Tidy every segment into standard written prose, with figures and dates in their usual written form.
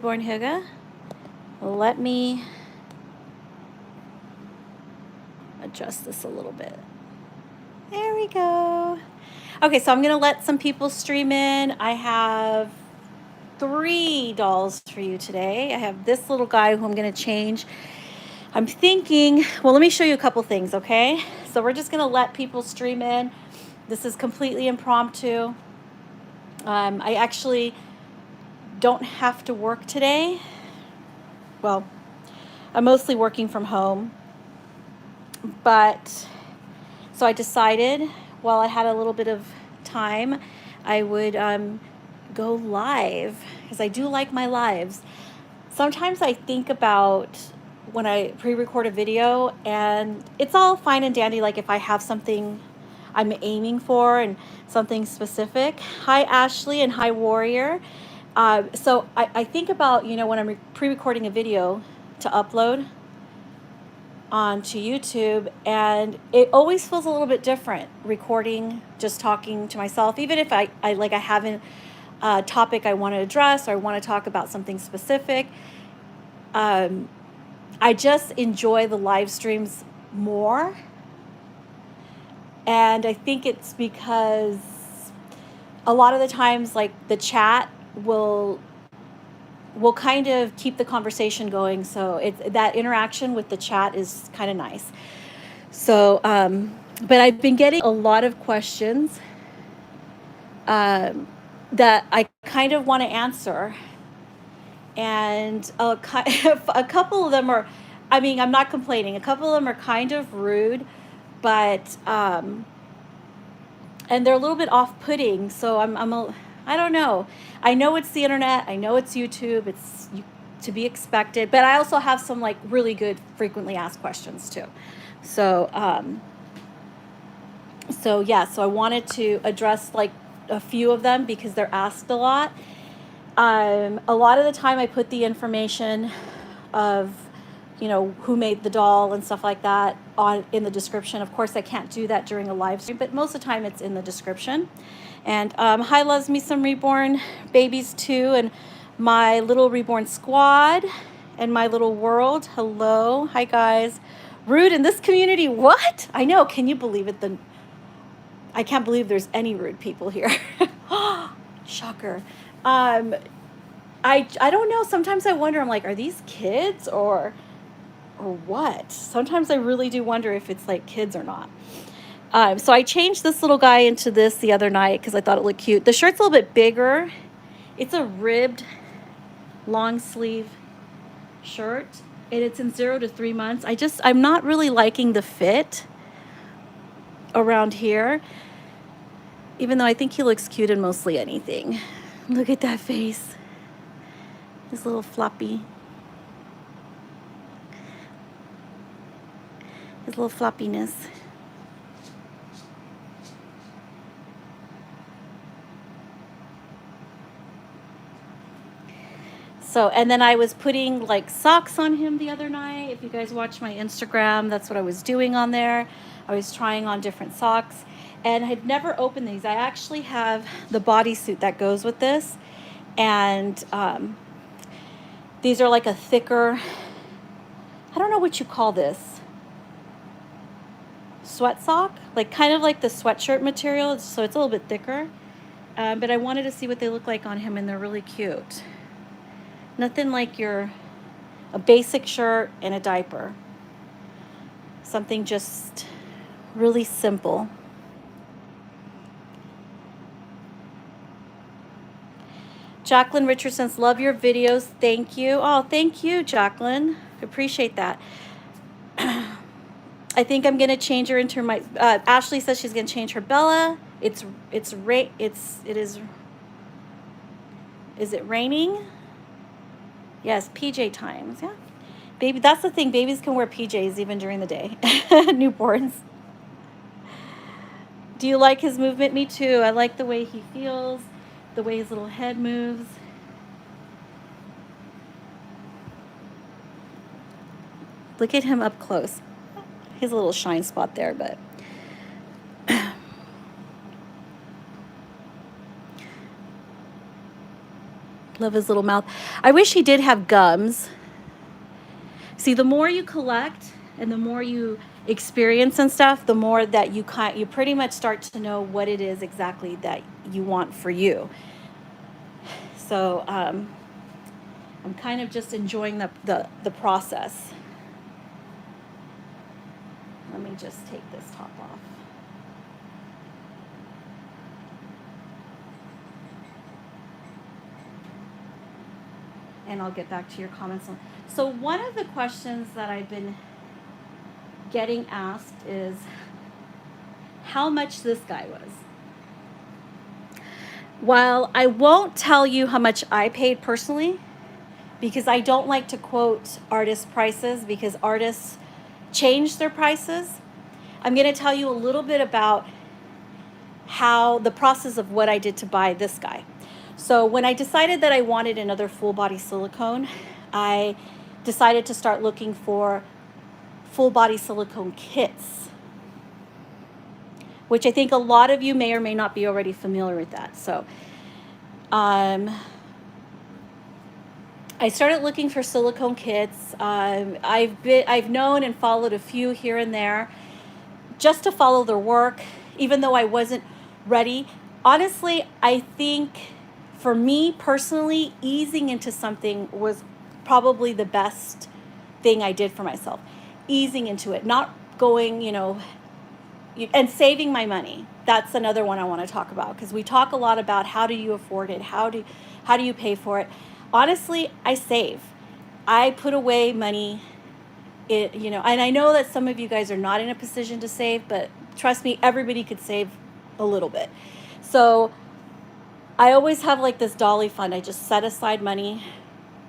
Reborn Huga. Let me adjust this a little bit. There we go. Okay, so I'm gonna let some people stream in. I have 3 dolls for you today. I have this little guy who I'm gonna change. I'm thinking, well, let me show you a couple things, okay? So we're just gonna let people stream in. This is completely impromptu. I actually don't have to work today. Well, I'm mostly working from home, but so I decided while I had a little bit of time, I would go live because I do like my lives. Sometimes I think about when I pre-record a video, and it's all fine and dandy, like if I have something I'm aiming for and something specific. Hi Ashley and hi Warrior. So I think about, when I'm pre-recording a video to upload onto YouTube, and it always feels a little bit different recording, just talking to myself, even if I haven't a topic I want to address or I want to talk about something specific. I just enjoy the live streams more. And I think it's because a lot of the times, like, the chat will kind of keep the conversation going. So it's that interaction with the chat is kind of nice. So, but I've been getting a lot of questions that I kind of want to answer. And a couple of them are, I'm not complaining. A couple of them are kind of rude, but, and they're a little bit off-putting. So I don't know. I know it's the internet. I know it's YouTube. It's to be expected. But I also have some like really good frequently asked questions too. So, so I wanted to address like a few of them because they're asked a lot. A lot of the time I put the information of, who made the doll and stuff like that in the description. Of course, I can't do that during a live stream, but most of the time it's in the description. And hi, loves me some Reborn babies too, and my little Reborn squad and my little world. Hello. Hi, guys. Rude in this community. What? I know. Can you believe it? I can't believe there's any rude people here. Shocker. I don't know. Sometimes I wonder, I'm like, are these kids or what? Sometimes I really do wonder if it's like kids or not. So I changed this little guy into this the other night because I thought it looked cute. The shirt's a little bit bigger. It's a ribbed long sleeve shirt, and it's in 0 to 3 months. I'm not really liking the fit around here, even though I think he looks cute in mostly anything. Look at that face. His little floppy. His little floppiness. So, and then I was putting like socks on him the other night. If you guys watch my Instagram, that's what I was doing on there. I was trying on different socks, and I had never opened these. I actually have the bodysuit that goes with this, and these are like a thicker, I don't know what you call this, sweat sock, like kind of like the sweatshirt material, so it's a little bit thicker. But I wanted to see what they look like on him, and they're really cute. Nothing like a basic shirt and a diaper. Something just really simple. Jacqueline Richardson's, love your videos. Thank you. Oh, thank you, Jacqueline. Appreciate that. I think I'm gonna change her into my. Ashley says she's gonna change her Bella. Is it raining? Yes, PJ times. Yeah, baby. That's the thing. Babies can wear PJs even during the day. Newborns. Do you like his movement? Me too. I like the way he feels, the way his little head moves. Look at him up close. He's a little shine spot there, but Love his little mouth. I wish he did have gums. See, the more you collect and the more you experience and stuff, the more that you pretty much start to know what it is exactly that you want for you. So I'm kind of just enjoying the process. Let me just take this top off. And I'll get back to your comments. So one of the questions that I've been getting asked is how much this guy was. While I won't tell you how much I paid personally, because I don't like to quote artist prices because artists change their prices, I'm going to tell you a little bit about how the process of what I did to buy this guy. So when I decided that I wanted another full body silicone, I decided to start looking for full body silicone kits, which I think a lot of you may or may not be already familiar with that. So I started looking for silicone kits. I've known and followed a few here and there just to follow their work, even though I wasn't ready. Honestly, I think for me personally, easing into something was probably the best thing I did for myself. Easing into it, not going, and saving my money. That's another one I want to talk about, because we talk a lot about how do you afford it, how do you pay for it. Honestly, I save. I put away money. And I know that some of you guys are not in a position to save, but trust me, everybody could save a little bit. So I always have like this dolly fund. I just set aside money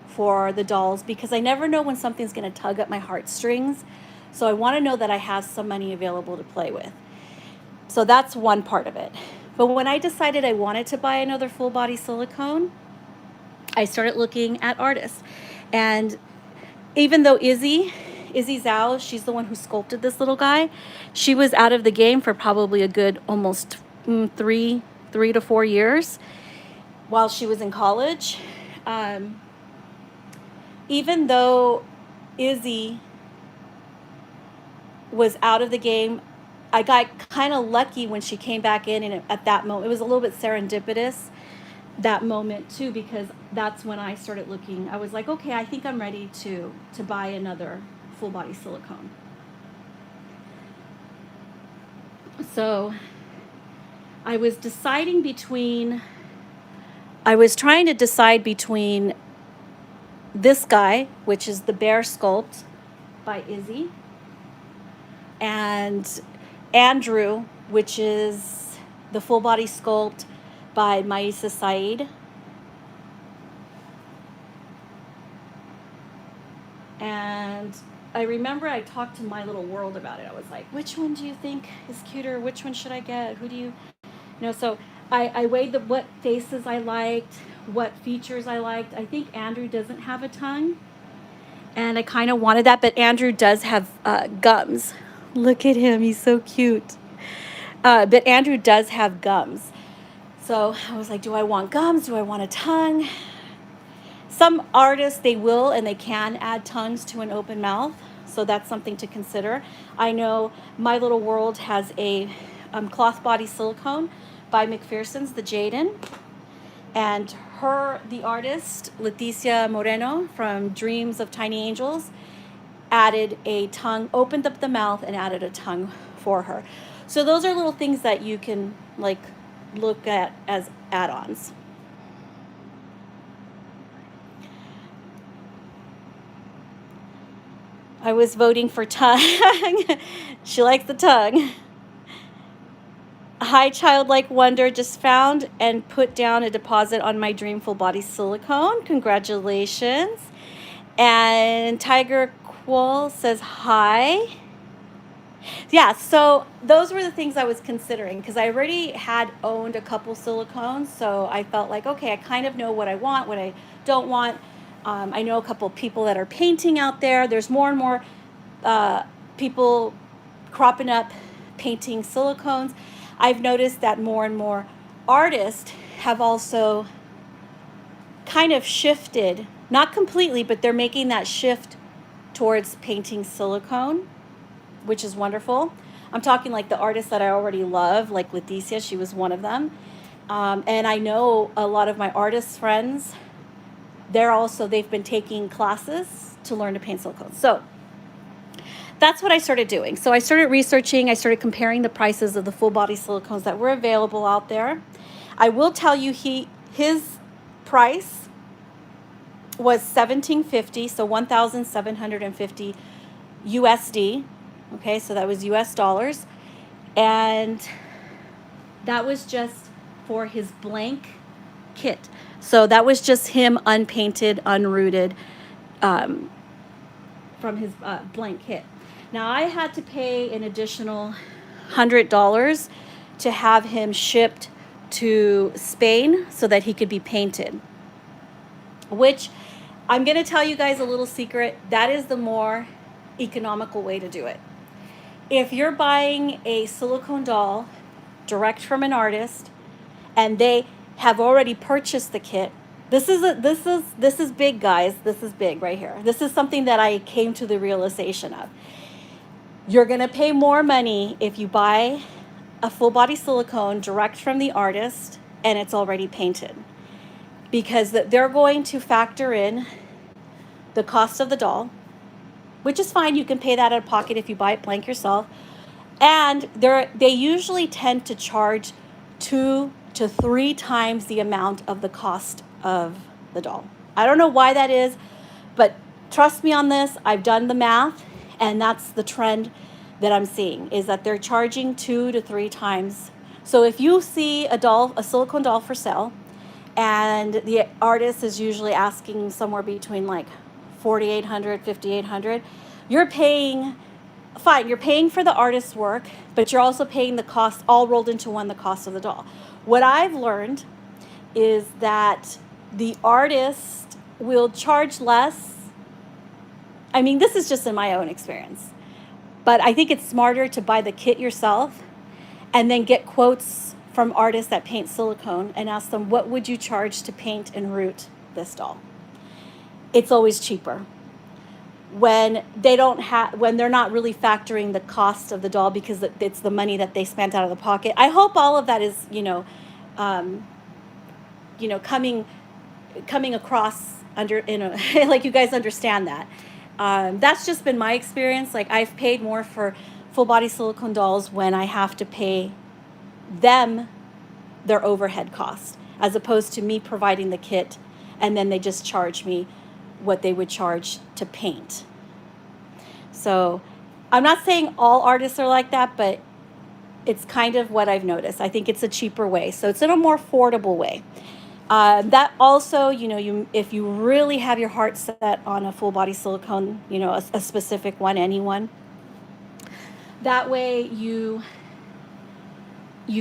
for the dolls because I never know when something's going to tug at my heartstrings. So I want to know that I have some money available to play with. So that's one part of it. But when I decided I wanted to buy another full body silicone, I started looking at artists. And even though Izzy Zhao, she's the one who sculpted this little guy, she was out of the game for probably a good almost 3 to 4 years while she was in college. Even though Izzy was out of the game, I got kind of lucky when she came back in, and at that moment, it was a little bit serendipitous, that moment too, because that's when I started looking. I was like, okay, I think I'm ready to buy another full body silicone. So I was trying to decide between this guy, which is the Bear Sculpt by Izzy, and Andrew, which is the full body sculpt by Maisa Said. And I remember I talked to My Little World about it. I was like, which one do you think is cuter? Which one should I get? Who do you know? So I weighed what faces I liked, what features I liked. I think Andrew doesn't have a tongue, and I kind of wanted that, but Andrew does have gums. Look at him, he's so cute. But Andrew does have gums. So I was like, do I want gums? Do I want a tongue? Some artists, they will and they can add tongues to an open mouth. So that's something to consider. I know My Little World has a cloth body silicone by McPherson's, the Jaden. And the artist, Leticia Moreno from Dreams of Tiny Angels, added a tongue, opened up the mouth and added a tongue for her. So those are little things that you can look at as add-ons. I was voting for tongue. She likes the tongue. Hi, Childlike Wonder, just found and put down a deposit on my Dream Full Body Silicone. Congratulations. And Tiger Quoll says hi. Yeah, so those were the things I was considering because I already had owned a couple silicones. So I felt like, okay, I kind of know what I want, what I don't want. I know a couple people that are painting out there. There's more and more people cropping up painting silicones. I've noticed that more and more artists have also kind of shifted, not completely, but they're making that shift towards painting silicone, which is wonderful. I'm talking like the artists that I already love, like Leticia, she was one of them. And I know a lot of my artist friends, they've been taking classes to learn to paint silicone. So that's what I started doing. So I started researching, I started comparing the prices of the full body silicones that were available out there. I will tell you his price was $1,750, so 1,750 USD. Okay, so that was US dollars. And that was just for his blank kit. So that was just him unpainted, unrooted from his blank kit. Now I had to pay an additional $100 to have him shipped to Spain so that he could be painted, which I'm going to tell you guys a little secret. That is the more economical way to do it. If you're buying a silicone doll direct from an artist and they have already purchased the kit, this is big, guys. This is big right here. This is something that I came to the realization of. You're going to pay more money if you buy a full body silicone direct from the artist and it's already painted, because they're going to factor in the cost of the doll, which is fine. You can pay that out of pocket if you buy it blank yourself. And they usually tend to charge 2 to 3 times the amount of the cost of the doll. I don't know why that is, but trust me on this. I've done the math, and that's the trend that I'm seeing, is that they're charging 2 to 3 times. So if you see a silicone doll for sale, and the artist is usually asking somewhere between like $4,800, $5,800, you're paying, fine, you're paying for the artist's work, but you're also paying the cost, all rolled into one, the cost of the doll. What I've learned is that the artist will charge less. I mean, this is just in my own experience, but I think it's smarter to buy the kit yourself and then get quotes from artists that paint silicone and ask them, what would you charge to paint and root this doll? It's always cheaper when they're not really factoring the cost of the doll, because it's the money that they spent out of the pocket. I hope all of that is, coming across like you guys understand that. That's just been my experience. Like, I've paid more for full body silicone dolls when I have to pay them their overhead cost, as opposed to me providing the kit and then they just charge me what they would charge to paint. So I'm not saying all artists are like that, but it's kind of what I've noticed. I think it's a cheaper way. So it's in a more affordable way. That also, if you really have your heart set on a full body silicone, a specific one, anyone, that way you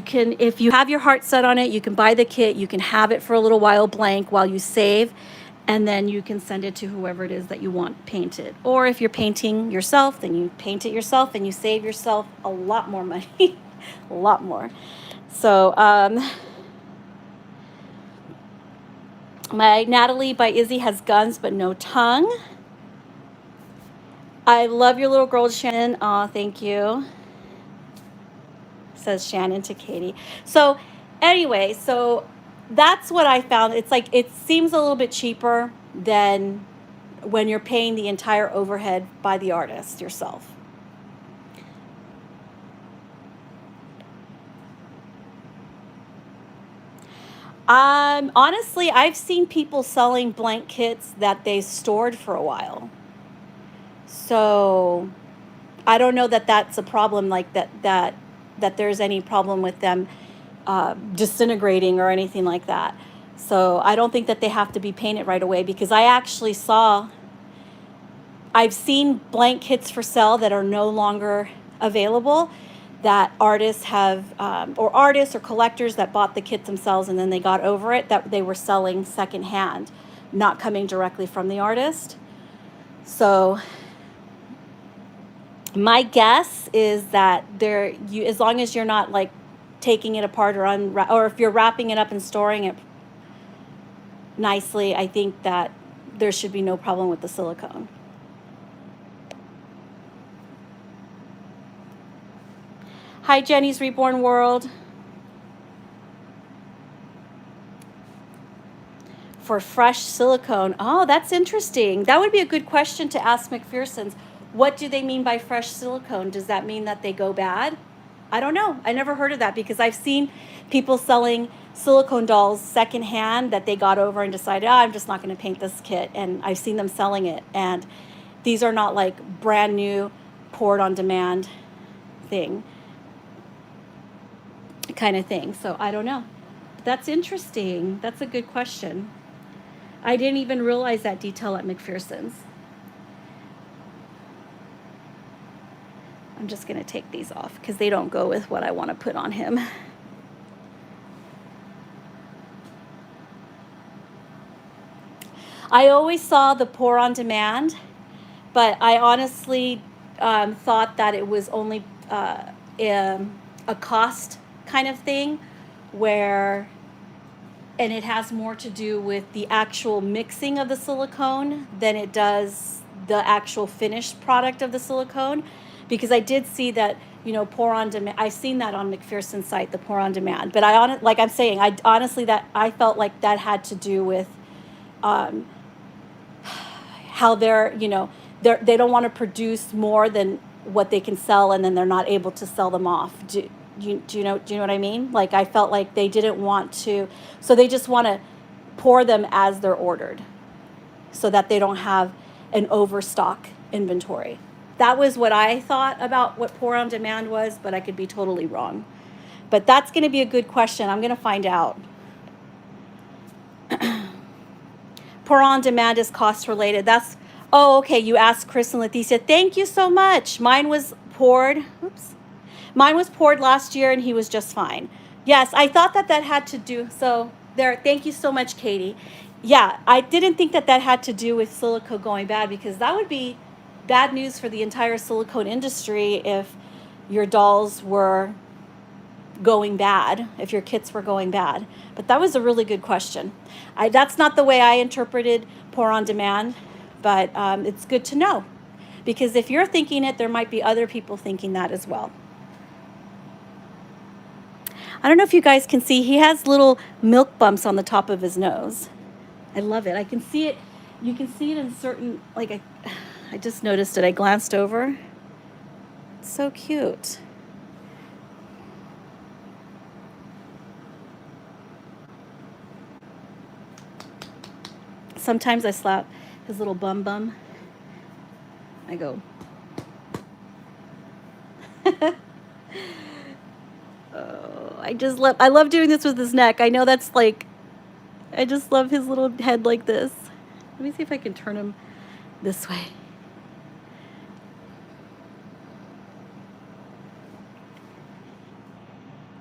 can, if you have your heart set on it, you can buy the kit, you can have it for a little while blank while you save, and then you can send it to whoever it is that you want painted. Or if you're painting yourself, then you paint it yourself and you save yourself a lot more money, a lot more. So, my Natalie by Izzy has guns but no tongue. I love your little girl, Shannon. Aw, thank you. Says Shannon to Katie. So anyway, so that's what I found. It's like, it seems a little bit cheaper than when you're paying the entire overhead by the artist yourself. Honestly, I've seen people selling blank kits that they stored for a while. So I don't know that that's a problem, like that there's any problem with them disintegrating or anything like that. So I don't think that they have to be painted right away, because I've seen blank kits for sale that are no longer available, that artists have, or artists or collectors that bought the kit themselves and then they got over it, that they were selling secondhand, not coming directly from the artist. So my guess is that as long as you're not like taking it apart or if you're wrapping it up and storing it nicely, I think that there should be no problem with the silicone. Hi, Jenny's Reborn World. For fresh silicone. Oh, that's interesting. That would be a good question to ask McPherson's. What do they mean by fresh silicone? Does that mean that they go bad? I don't know. I never heard of that because I've seen people selling silicone dolls secondhand that they got over and decided, oh, I'm just not going to paint this kit. And I've seen them selling it. And these are not like brand new poured on demand thing kind of thing. So I don't know. That's interesting. That's a good question. I didn't even realize that detail at McPherson's. I'm just going to take these off because they don't go with what I want to put on him. I always saw the pour on demand, but I honestly thought that it was only a cost kind of thing where, and it has more to do with the actual mixing of the silicone than it does the actual finished product of the silicone. Because I did see that, you know, pour on demand. I've seen that on McPherson's site, the pour on demand. But like I'm saying, I honestly I felt like that had to do with how they're, you know, they don't want to produce more than what they can sell, and then they're not able to sell them off. Do you know what I mean? Like I felt like they didn't want to, so they just want to pour them as they're ordered, so that they don't have an overstock inventory. That was what I thought about what pour on demand was, but I could be totally wrong. But that's going to be a good question. I'm going to find out. Pour on demand is cost related. That's, oh, okay. You asked Chris and Leticia. Thank you so much. Mine was poured. Oops. Mine was poured last year and he was just fine. Yes, I thought that had to do, so there, thank you so much, Katie. Yeah, I didn't think that had to do with silicone going bad, because that would be bad news for the entire silicone industry if your dolls were going bad, if your kits were going bad. But that was a really good question. That's not the way I interpreted pour on demand, but it's good to know, because if you're thinking it, there might be other people thinking that as well. I don't know if you guys can see, he has little milk bumps on the top of his nose. I love it. I can see it. You can see it in certain, like I just noticed it. I glanced over. It's so cute. Sometimes I slap his little bum. I go. Oh, I love doing this with his neck. I know that's like, I just love his little head like this. Let me see if I can turn him this way.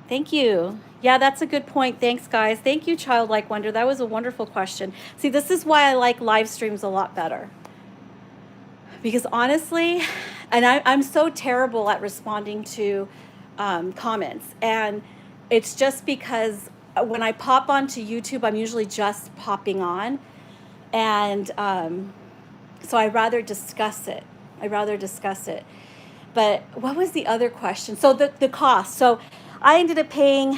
Thank you. Yeah, that's a good point. Thanks, guys. Thank you, Childlike Wonder. That was a wonderful question. See, this is why I like live streams a lot better. Because honestly, and I'm so terrible at responding to comments. And it's just because when I pop onto YouTube, I'm usually just popping on. And so I'd rather discuss it. But what was the other question? So the cost. So I ended up paying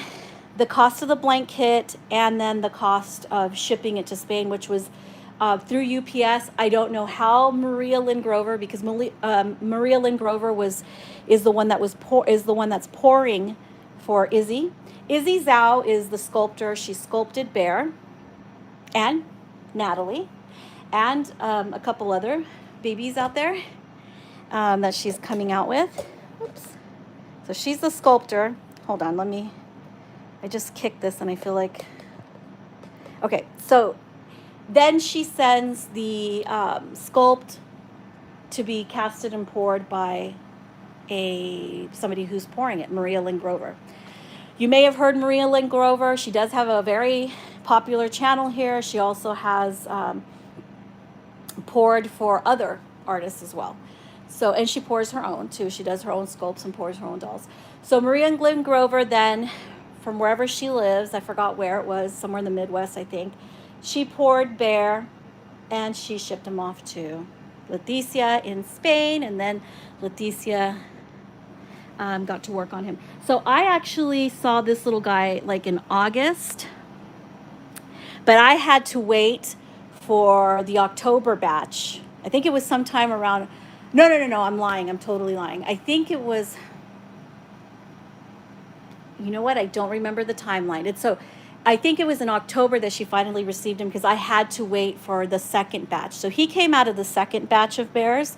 the cost of the blank kit and then the cost of shipping it to Spain, which was through UPS. I don't know how Maria Lynn Grover, because Maria Lynn Grover is the one that's pouring for Izzy. Izzy Zhao is the sculptor. She sculpted Bear and Natalie and a couple other babies out there that she's coming out with. Oops. So she's the sculptor. Hold on, I just kicked this and I feel like, okay, so then she sends the sculpt to be casted and poured by somebody who's pouring it, Maria Lynn Grover. You may have heard Maria Lynn Grover. She does have a very popular channel here. She also has poured for other artists as well. So, and she pours her own too. She does her own sculpts and pours her own dolls. So Maria Lynn Grover then, from wherever she lives, I forgot where it was, somewhere in the Midwest, I think, she poured Bear, and she shipped him off to Leticia in Spain, and then Leticia got to work on him. So I actually saw this little guy like in August, but I had to wait for the October batch. I think it was sometime around, no, I'm lying. I'm totally lying. I think it was, you know what? I don't remember the timeline. I think it was in October that she finally received him, because I had to wait for the second batch. So he came out of the second batch of bears,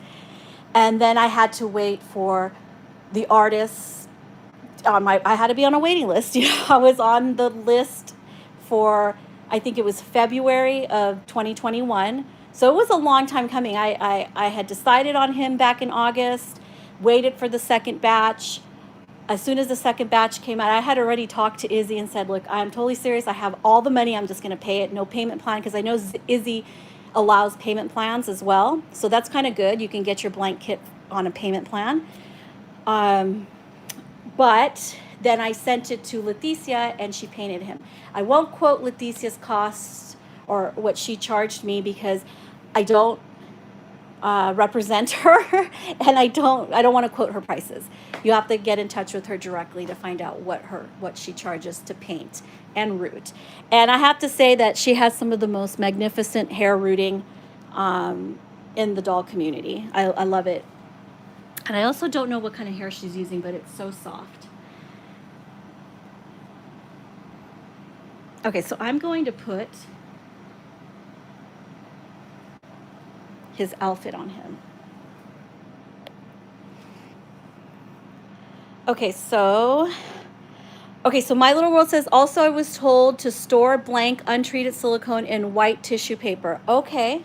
and then I had to wait for the artists. I had to be on a waiting list. I was on the list for, I think it was February of 2021. So it was a long time coming. I had decided on him back in August, waited for the second batch. As soon as the second batch came out, I had already talked to Izzy and said, look, I'm totally serious. I have all the money. I'm just going to pay it. No payment plan, because I know Izzy allows payment plans as well. So that's kind of good. You can get your blank kit on a payment plan. But then I sent it to Leticia, and she painted him. I won't quote Leticia's costs or what she charged me, because I don't represent her, and I don't want to quote her prices. You have to get in touch with her directly to find out what she charges to paint and root. And I have to say that she has some of the most magnificent hair rooting in the doll community. I love it. And I also don't know what kind of hair she's using, but it's so soft. Okay, so I'm going to put his outfit on him. Okay, so My Little World says, also I was told to store blank untreated silicone in white tissue paper. Okay,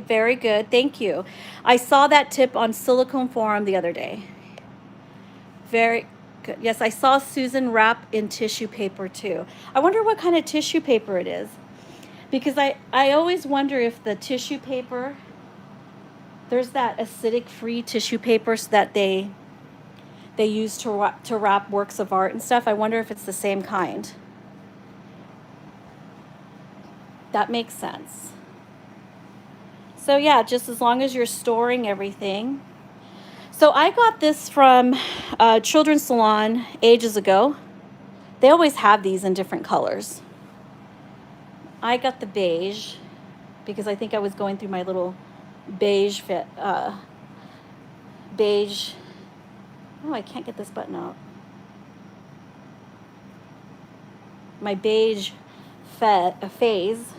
very good. Thank you. I saw that tip on Silicone Forum the other day. Very good. Yes, I saw Susan wrap in tissue paper too. I wonder what kind of tissue paper it is, because I always wonder if the tissue paper, there's that acidic-free tissue papers that they use to wrap works of art and stuff. I wonder if it's the same kind. That makes sense. So yeah, just as long as you're storing everything. So I got this from a children's salon ages ago. They always have these in different colors. I got the beige because I think I was going through my little beige fit. Beige. Oh, I can't get this button out. My beige phase.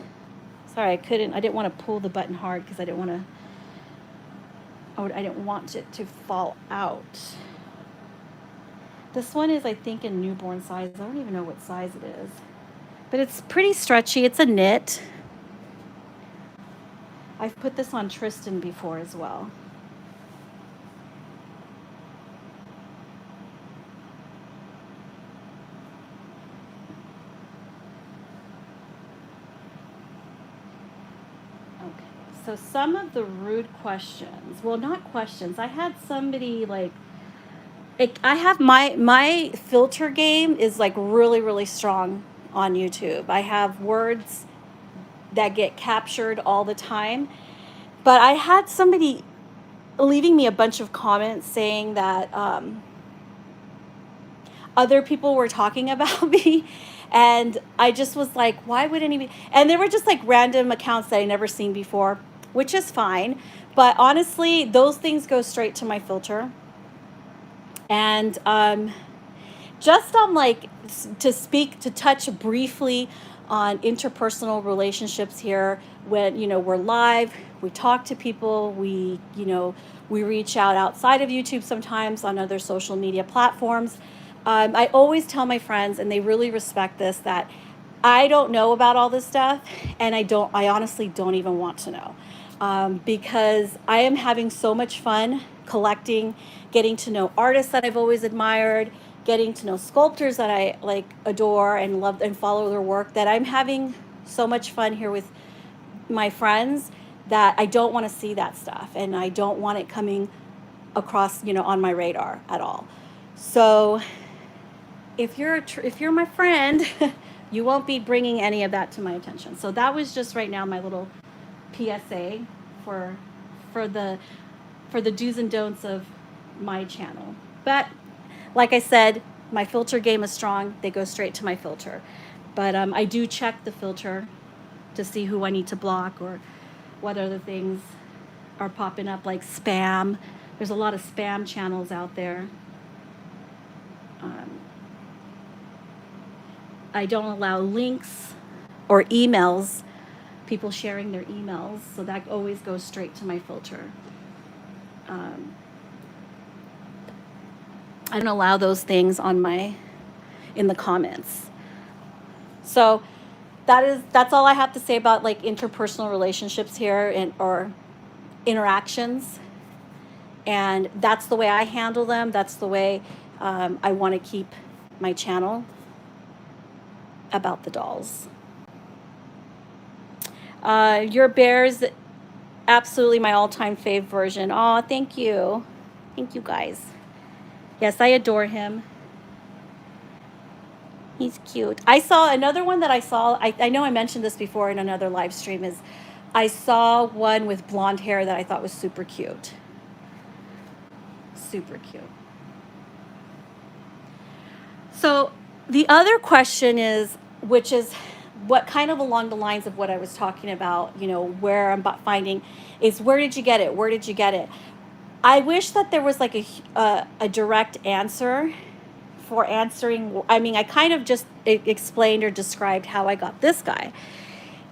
Sorry, I didn't want to pull the button hard because I didn't want it to fall out. This one is, I think, in newborn size. I don't even know what size it is. But it's pretty stretchy. It's a knit. I've put this on Tristan before as well. So some of the rude questions, well, not questions. I had somebody I have my filter game is like really, really strong on YouTube. I have words that get captured all the time. But I had somebody leaving me a bunch of comments saying that other people were talking about me. And I just was like, why would anybody? And they were just like random accounts that I never seen before, which is fine. But honestly, those things go straight to my filter. And just on to touch briefly on interpersonal relationships here, when, we're live, we talk to people, we reach out outside of YouTube sometimes on other social media platforms. I always tell my friends, and they really respect this, that I don't know about all this stuff, and I honestly don't even want to know. Because I am having so much fun collecting, getting to know artists that I've always admired, getting to know sculptors that I adore and love and follow their work, that I'm having so much fun here with my friends that I don't want to see that stuff, and I don't want it coming across, on my radar at all. So if you're my friend, You won't be bringing any of that to my attention. So that was just right now my little PSA for for the for the do's and don'ts of my channel. But like I said, my filter game is strong. They go straight to my filter. But I do check the filter to see who I need to block or what other things are popping up, like spam. There's a lot of spam channels out there. I don't allow links or emails, people sharing their emails, so that always goes straight to my filter. I don't allow those things on in the comments. So that's all I have to say about like interpersonal relationships here or interactions. And that's the way I handle them. That's the way I want to keep my channel about the dolls. Your Bear's absolutely my all-time fave version. Oh, thank you. Thank you guys. Yes, I adore him. He's cute. I saw another one that I know I mentioned this before in another live stream, is I saw one with blonde hair that I thought was super cute. Super cute. So the other question is, which is what kind of along the lines of what I was talking about, you know, where I'm finding, is where did you get it? Where did you get it? I wish that there was like a direct answer for answering. I mean, I kind of just explained or described how I got this guy.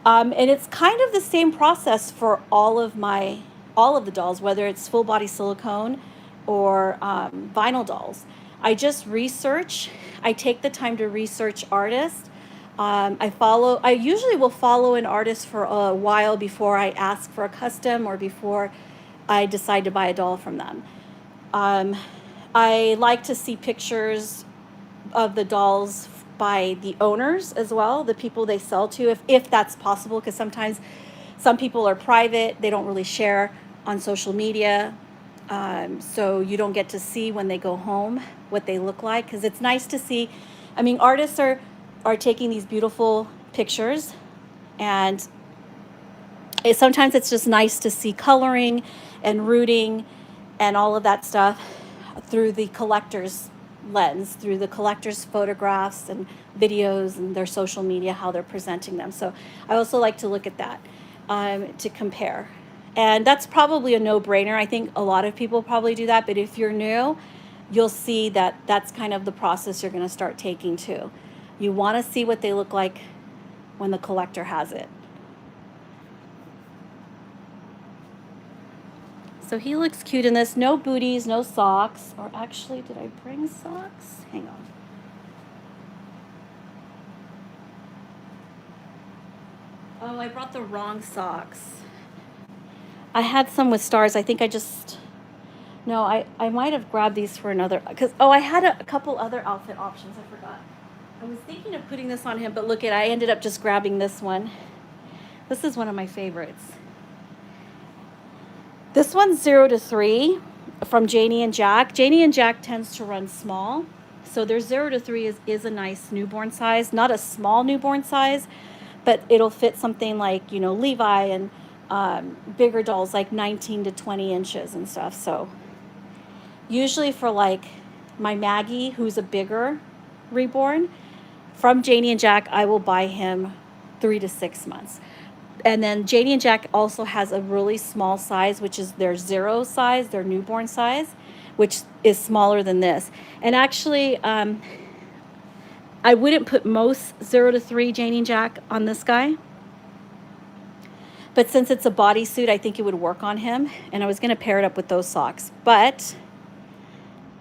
And it's kind of the same process for all of the dolls, whether it's full body silicone or vinyl dolls. I just research. I take the time to research artists. I usually will follow an artist for a while before I ask for a custom or before I decide to buy a doll from them. I like to see pictures of the dolls by the owners as well, the people they sell to, if that's possible, because sometimes some people are private, they don't really share on social media, so you don't get to see when they go home what they look like, because it's nice to see. I mean, artists are taking these beautiful pictures, and sometimes it's just nice to see coloring and rooting and all of that stuff through the collector's lens, through the collector's photographs and videos and their social media, how they're presenting them. So I also like to look at that to compare. And that's probably a no-brainer. I think a lot of people probably do that, but if you're new, you'll see that that's kind of the process you're going to start taking too. You want to see what they look like when the collector has it. So he looks cute in this. No booties, no socks. Or actually, did I bring socks? Hang on. Oh, I brought the wrong socks. I had some with stars. I think I might have grabbed these for another, I had a couple other outfit options. I forgot. I was thinking of putting this on him, but look I ended up just grabbing this one. This is one of my favorites. This one's 0 to 3 from Janie and Jack. Janie and Jack tends to run small. So their 0 to 3 is a nice newborn size. Not a small newborn size, but it'll fit something like, you know, Levi and bigger dolls like 19 to 20 inches and stuff. So usually for like my Maggie, who's a bigger Reborn, from Janie and Jack, I will buy him 3 to 6 months. And then Janie and Jack also has a really small size, which is their 0 size, their newborn size, which is smaller than this. And actually, I wouldn't put most 0 to 3 Janie and Jack on this guy. But since it's a bodysuit, I think it would work on him. And I was going to pair it up with those socks. But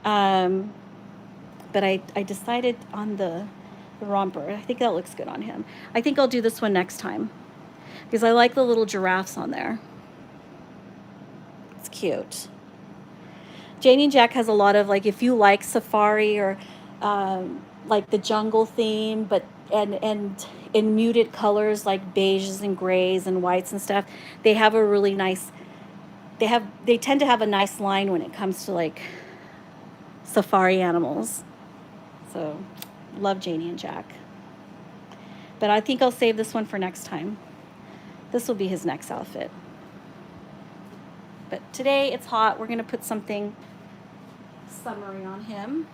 I decided on the romper. I think that looks good on him. I think I'll do this one next time, because I like the little giraffes on there. It's cute. Janie and Jack has a lot of, like, if you like safari or like the jungle theme, but and in muted colors like beiges and grays and whites and stuff, they have a really nice, they tend to have a nice line when it comes to like safari animals. So love Janie and Jack. But I think I'll save this one for next time. This will be his next outfit. But today it's hot. We're going to put something summery on him.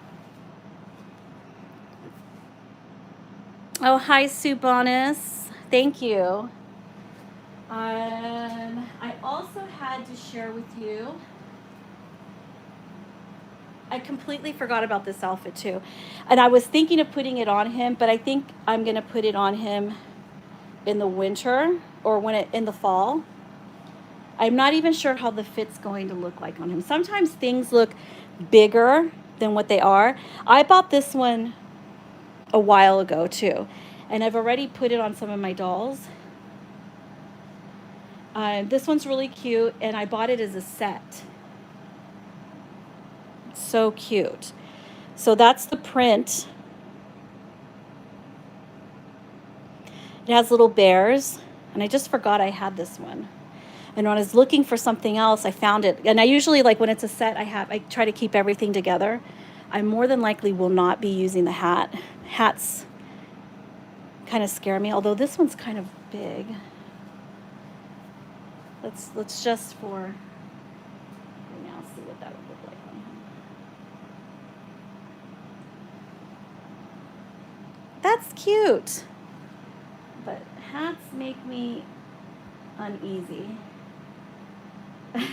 Oh, hi, Sue Bonus. Thank you. I also had to share with you, I completely forgot about this outfit too. And I was thinking of putting it on him, but I think I'm going to put it on him in the winter or in the fall. I'm not even sure how the fit's going to look like on him. Sometimes things look bigger than what they are. I bought this one a while ago too, and I've already put it on some of my dolls. This one's really cute, and I bought it as a set. So cute. So that's the print. It has little bears, and I just forgot I had this one. And when I was looking for something else, I found it. And I usually, like when it's a set, I try to keep everything together. I more than likely will not be using the hat. Hats kind of scare me, although this one's kind of big. Let's just for now see what that would look like on him. That's cute. But hats make me uneasy. There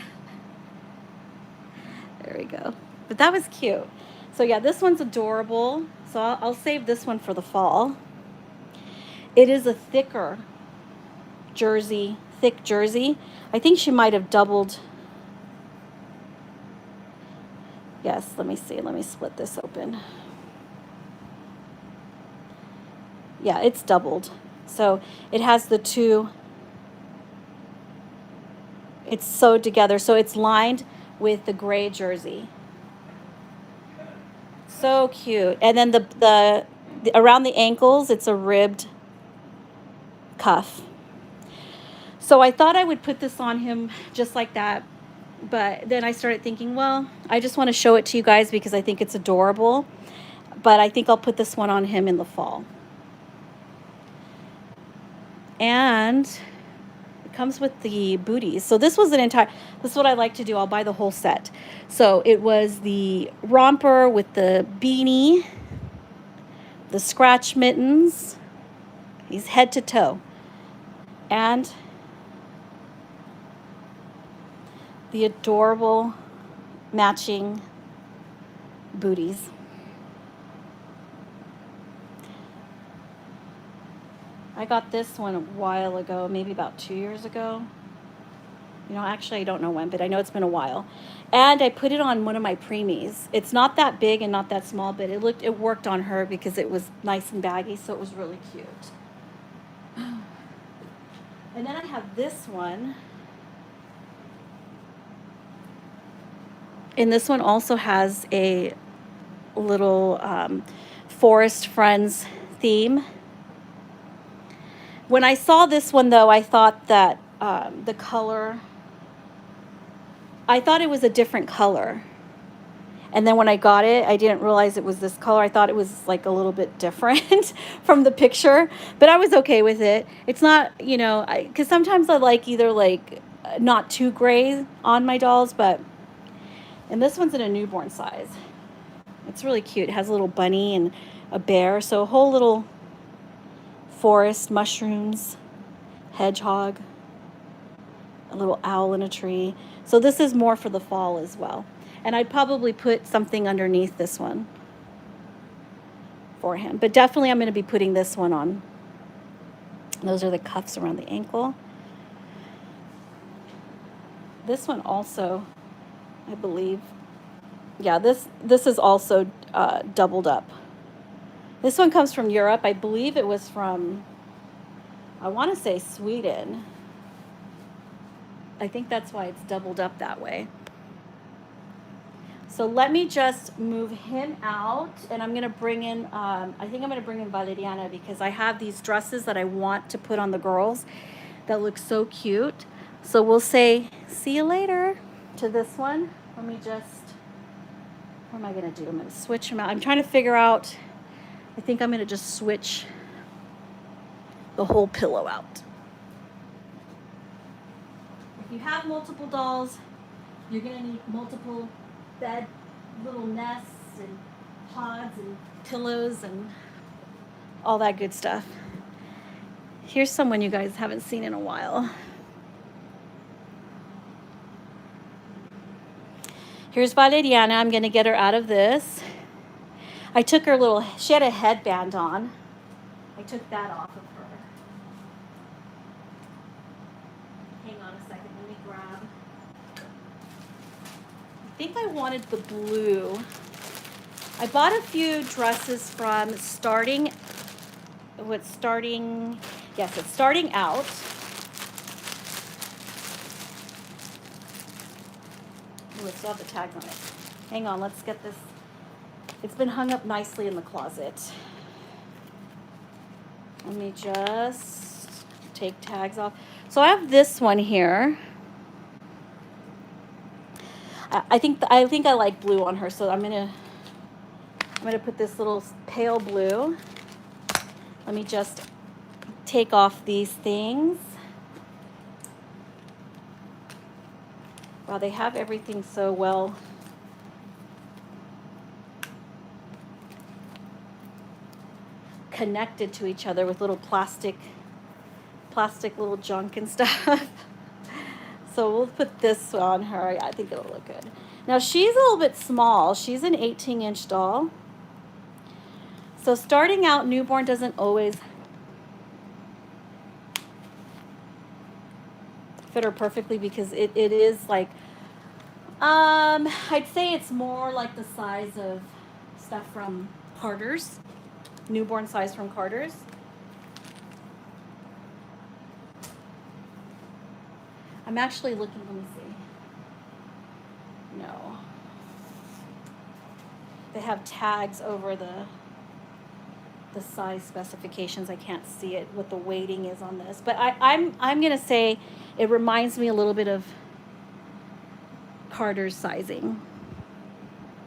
we go. But that was cute. So yeah, this one's adorable. So I'll save this one for the fall. It is a thicker jersey, thick jersey. I think she might have doubled. Yes, let me see. Let me split this open. Yeah, it's doubled. So it has the two. It's sewed together. So it's lined with the gray jersey. So cute. And then the around the ankles, it's a ribbed cuff. So I thought I would put this on him just like that. But then I started thinking, well, I just want to show it to you guys because I think it's adorable. But I think I'll put this one on him in the fall. And it comes with the booties. So this was this is what I like to do. I'll buy the whole set. So it was the romper with the beanie, the scratch mittens. He's head to toe. And the adorable matching booties. I got this one a while ago, maybe about 2 years ago. You know, actually, I don't know when, but I know it's been a while. And I put it on one of my preemies. It's not that big and not that small, but it worked on her because it was nice and baggy, so it was really cute. And then I have this one. And this one also has a little Forest Friends theme. When I saw this one, though, I thought that the color, I thought it was a different color. And then when I got it, I didn't realize it was this color. I thought it was like a little bit different from the picture, but I was okay with it. It's not, you know, because sometimes I like either like not too gray on my dolls, and this one's in a newborn size. It's really cute. It has a little bunny and a bear. So a whole little forest, mushrooms, hedgehog, a little owl in a tree. So this is more for the fall as well. And I'd probably put something underneath this one for him. But definitely I'm going to be putting this one on. Those are the cuffs around the ankle. This one also, I believe, yeah, this is also doubled up. This one comes from Europe. I believe it was from, I want to say Sweden. I think that's why it's doubled up that way. So let me just move him out, and I'm going to bring in, I think I'm going to bring in Valeriana because I have these dresses that I want to put on the girls that look so cute. So we'll say, see you later to this one. Let me just, what am I going to do? I'm going to switch them out. I'm trying to figure out, I think I'm going to just switch the whole pillow out. If you have multiple dolls, you're going to need multiple bed, little nests and pods and pillows and all that good stuff. Here's someone you guys haven't seen in a while. Here's Valeriana. I'm going to get her out of this. I took her little, she had a headband on. I took that off of her. Hang on a second, let me grab. I think I wanted the blue. I bought a few dresses from it's starting out. Ooh, it still have the tags on it. Hang on, let's get this. It's been hung up nicely in the closet. Let me just take tags off. So I have this one here. I think I like blue on her, so I'm gonna put this little pale blue. Let me just take off these things. Wow, they have everything so well. Connected to each other with little plastic little junk and stuff. So we'll put this on her. Yeah, I think it'll look good. Now she's a little bit small. She's an 18-inch doll. So starting out, newborn doesn't always fit her perfectly because it is like, I'd say it's more like the size of stuff from Carter's, newborn size from Carter's. I'm actually looking, let me see. No. They have tags over the size specifications. I can't see it, what the weighting is on this. But I'm gonna say it reminds me a little bit of Carter's sizing.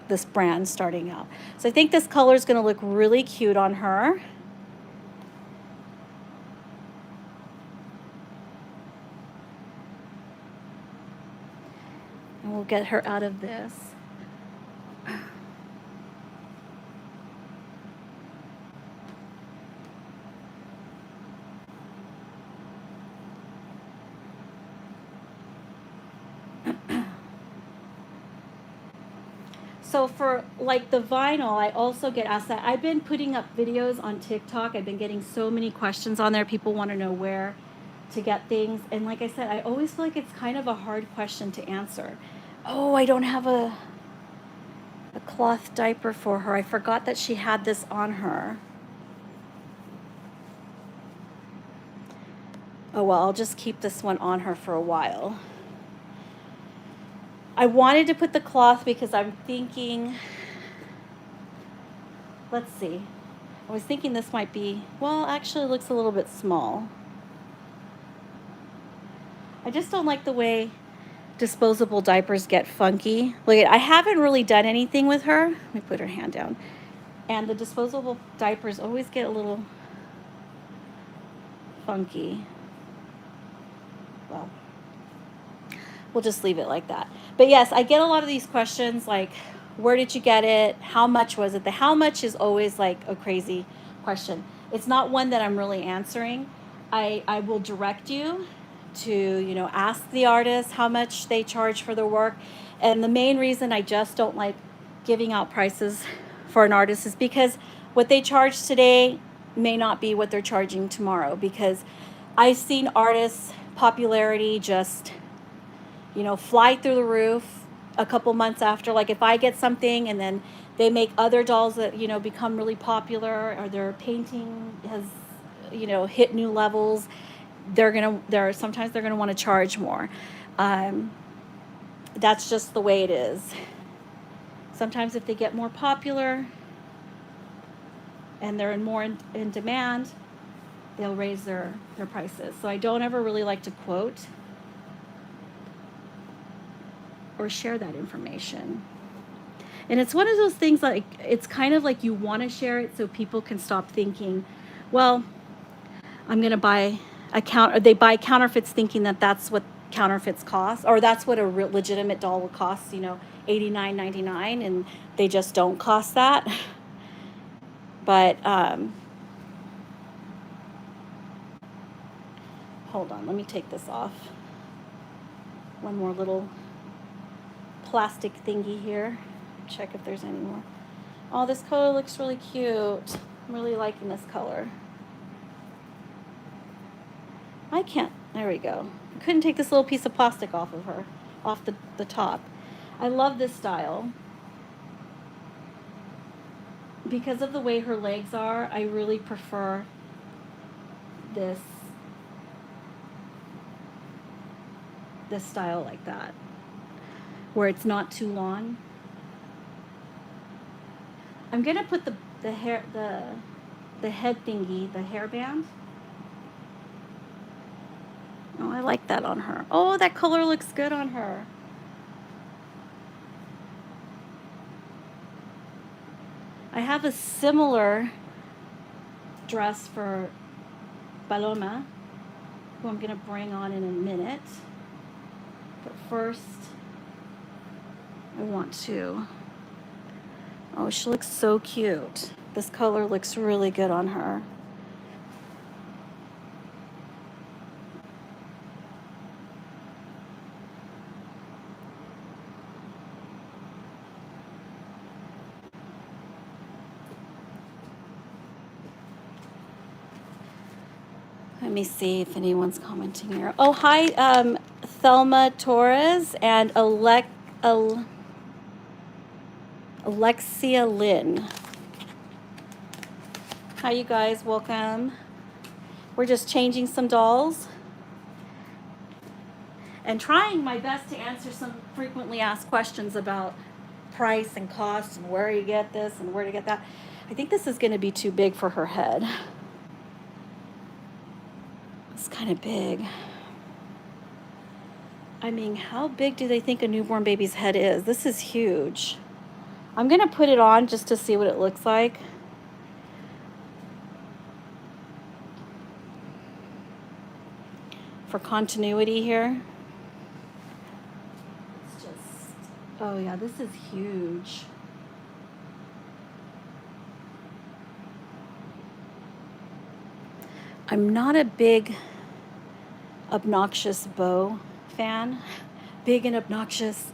This brand starting out. So I think this color is gonna look really cute on her. And we'll get her out of this. So for like the vinyl, I also get asked that. I've been putting up videos on TikTok. I've been getting so many questions on there. People want to know where to get things. And like I said, I always feel like it's kind of a hard question to answer. Oh, I don't have a cloth diaper for her. I forgot that she had this on her. Oh, well, I'll just keep this one on her for a while. I wanted to put the cloth because I'm thinking, let's see. I was thinking this might be, well, actually it looks a little bit small. I just don't like the way disposable diapers get funky. Look, I haven't really done anything with her. Let me put her hand down. And the disposable diapers always get a little funky. Well, we'll just leave it like that. But yes, I get a lot of these questions like, where did you get it? How much was it? The how much is always like a crazy question. It's not one that I'm really answering. I will direct you to, you know, ask the artist how much they charge for their work. And the main reason I just don't like giving out prices for an artist is because what they charge today may not be what they're charging tomorrow, because I've seen artists' popularity just, you know, fly through the roof a couple months after. Like if I get something and then they make other dolls that, you know, become really popular, or their painting has, you know, hit new levels, sometimes they're gonna want to charge more. That's just the way it is. Sometimes if they get more popular and they're more in demand, they'll raise their prices. So I don't ever really like to quote or share that information. And it's one of those things, like, it's kind of like you want to share it so people can stop thinking, well, I'm going to buy they buy counterfeits thinking that that's what counterfeits cost, or that's what a legitimate doll would cost, you know, $89.99, and they just don't cost that. But hold on, let me take this off. One more little plastic thingy here. Check if there's any more. Oh, this color looks really cute. I'm really liking this color. I can't, there we go. I couldn't take this little piece of plastic off of her, off the top. I love this style. Because of the way her legs are, I really prefer this style like that, where it's not too long. I'm gonna put the head thingy, the hairband. Oh, I like that on her. Oh, that color looks good on her. I have a similar dress for Paloma, who I'm going to bring on in a minute. But first, I want to... Oh, she looks so cute. This color looks really good on her. Let me see if anyone's commenting here. Oh, hi, Thelma Torres and Alexia Lynn. Hi, you guys. Welcome. We're just changing some dolls and trying my best to answer some frequently asked questions about price and cost and where you get this and where to get that. I think this is going to be too big for her head. It's kind of big. I mean, how big do they think a newborn baby's head is? This is huge. I'm going to put it on just to see what it looks like. For continuity here. It's just, oh yeah, this is huge. I'm not a big obnoxious bow fan, big and obnoxious,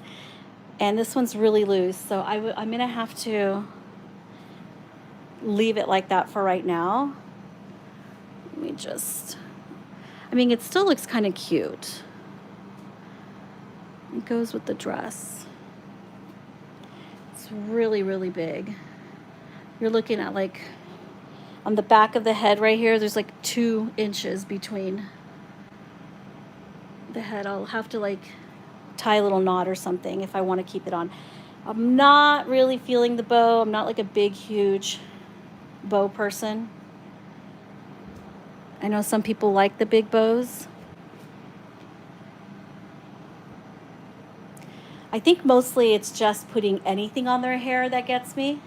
and this one's really loose, so I'm gonna have to leave it like that for right now. Let me just, I mean, it still looks kind of cute. It goes with the dress. It's really, really big. You're looking at like, on the back of the head right here, there's like 2 inches between the head. I'll have to like tie a little knot or something if I want to keep it on. I'm not really feeling the bow. I'm not like a big, huge bow person. I know some people like the big bows. I think mostly it's just putting anything on their hair that gets me.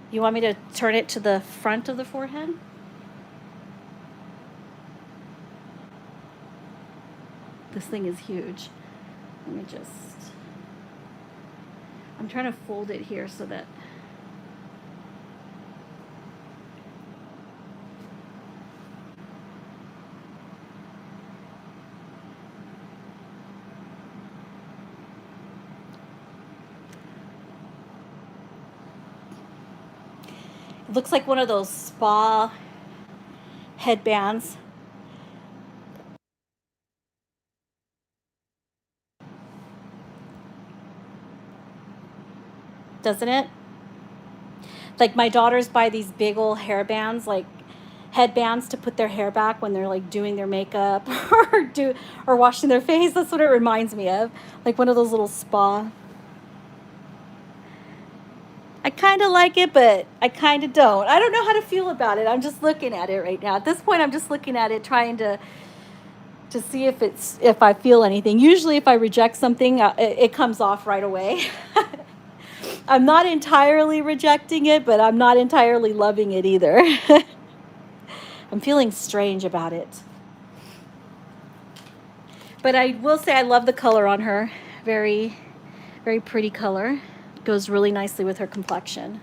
You want me to turn it to the front of the forehead? This thing is huge. Let me just, I'm trying to fold it here so that it looks like one of those spa headbands. Doesn't it? Like my daughters buy these big old hairbands, like headbands to put their hair back when they're like doing their makeup or washing their face. That's what it reminds me of. Like one of those little spa. I kind of like it, but I kind of don't. I don't know how to feel about it. I'm just looking at it right now. At this point, I'm just looking at it, trying to see if I feel anything. Usually if I reject something, it comes off right away. I'm not entirely rejecting it, but I'm not entirely loving it either. I'm feeling strange about it. But I will say I love the color on her. Very, very pretty color. Goes really nicely with her complexion.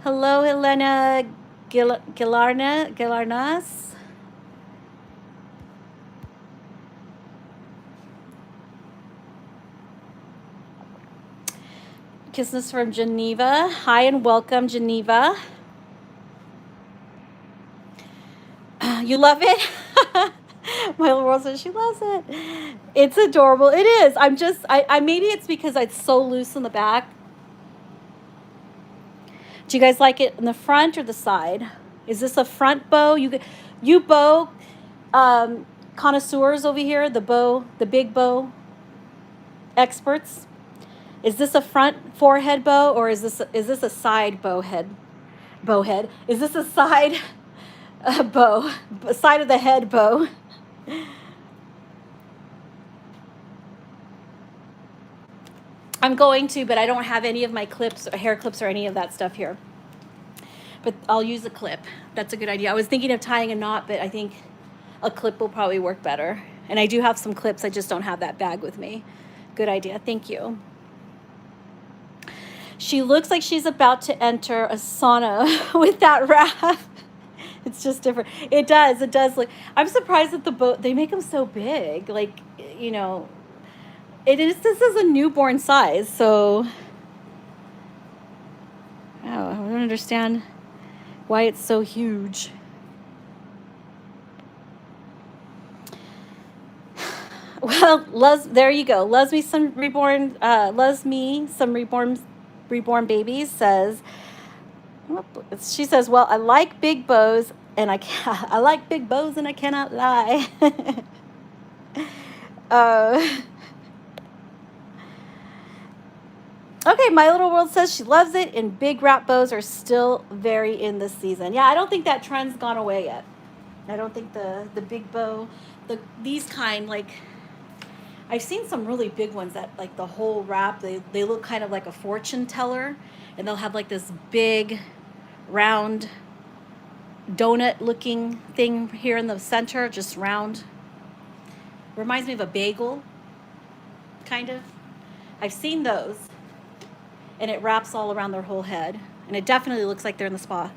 Hello, Helena Gilarnas. Kisses from Geneva. Hi and welcome, Geneva. You love it? My little girl says she loves it. It's adorable. It is. I maybe it's because it's so loose in the back. Do you guys like it in the front or the side? Is this a front bow? You bow connoisseurs over here, the big bow experts. Is this a front forehead bow or is this a side bow head? Is this a side bow? Side of the head bow? I'm going to, but I don't have any of my clips or hair clips or any of that stuff here. But I'll use a clip. That's a good idea. I was thinking of tying a knot, but I think a clip will probably work better. And I do have some clips. I just don't have that bag with me. Good idea. Thank you. She looks like she's about to enter a sauna with that wrap. It's just different. It does look. I'm surprised that the boat, they make them so big. Like, you know, this is a newborn size, so I don't understand why it's so huge. Well, there you go. Loves me some reborn babies says. She says, well, I like big bows and I like big bows and I cannot lie. Okay, My Little World says she loves it and big wrap bows are still very in this season. Yeah, I don't think that trend's gone away yet. I don't think the big bow, these kind, like, I've seen some really big ones that, like, the whole wrap, they look kind of like a fortune teller, and they'll have, like, this big, round, donut-looking thing here in the center, just round. Reminds me of a bagel, kind of. I've seen those, and it wraps all around their whole head, and it definitely looks like they're in the spa.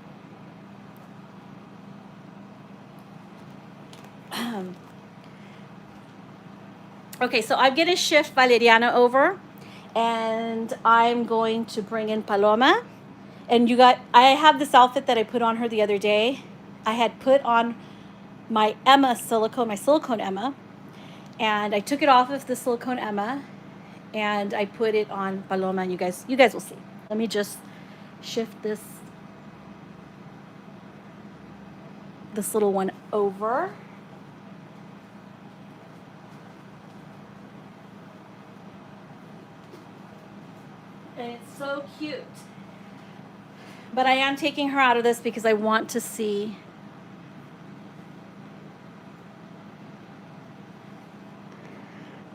Okay, so I'm going to shift Valeriana over, and I'm going to bring in Paloma. And I have this outfit that I put on her the other day. I had put on my silicone Emma, and I took it off of the silicone Emma, and I put it on Paloma, and you guys will see. Let me just shift this little one over. And it's so cute. But I am taking her out of this because I want to see.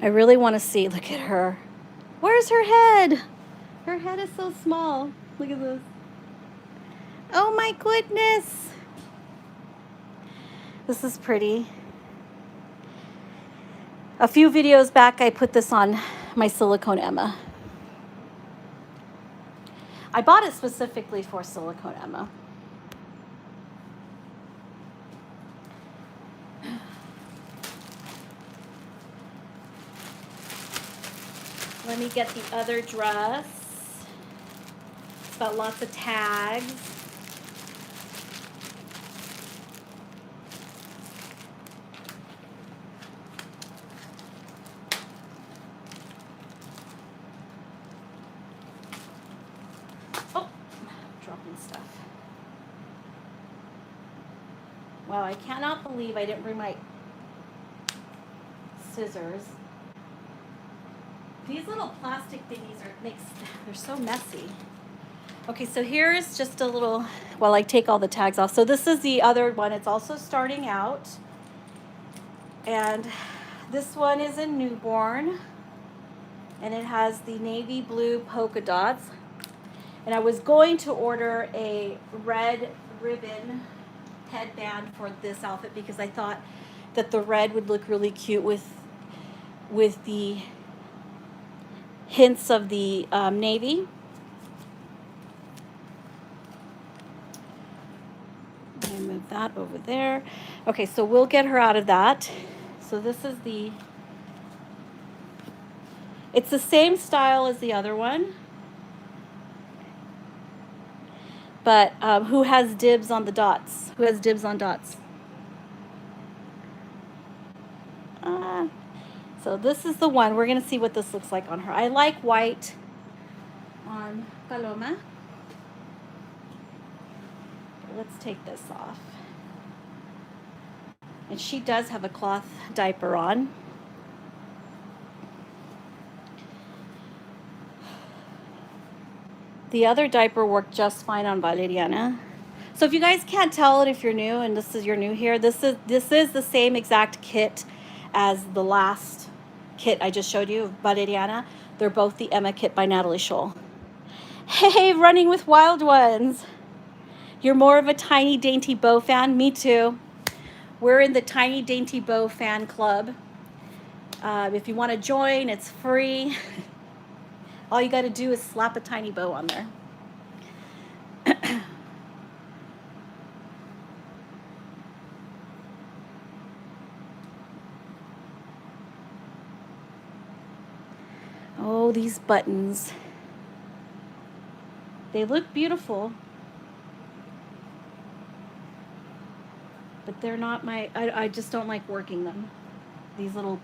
I really want to see. Look at her. Where's her head? Her head is so small. Look at this. Oh my goodness. This is pretty. A few videos back, I put this on my silicone Emma. I bought it specifically for silicone Emma. Let me get the other dress. It's got lots of tags. Stuff. Wow, I cannot believe I didn't bring my scissors. These little plastic thingies they're so messy. Okay, so here's just a little, while I take all the tags off. So this is the other one. It's also starting out. And This one is a newborn, and it has the navy blue polka dots. And I was going to order a red ribbon headband for this outfit because I thought that the red would look really cute with the hints of the navy. I'm going to move that over there. Okay, so we'll get her out of that. So this is it's the same style as the other one, but who has dibs on the dots? Who has dibs on dots? So this is the one. We're going to see what this looks like on her. I like white on Paloma. Let's take this off. And she does have a cloth diaper on. The other diaper worked just fine on Valeriana. So if you guys can't tell it, if you're new and you're new here, this is the same exact kit as the last kit I just showed you of Valeriana. They're both the Emma kit by Natalie Scholl. Hey, Running with Wild Ones. You're more of a Tiny Dainty Bow fan? Me too. We're in the Tiny Dainty Bow fan club. If you want to join, it's free. All you got to do is slap a tiny bow on there. Oh, these buttons. They look beautiful. But they're not I just don't like working them. These little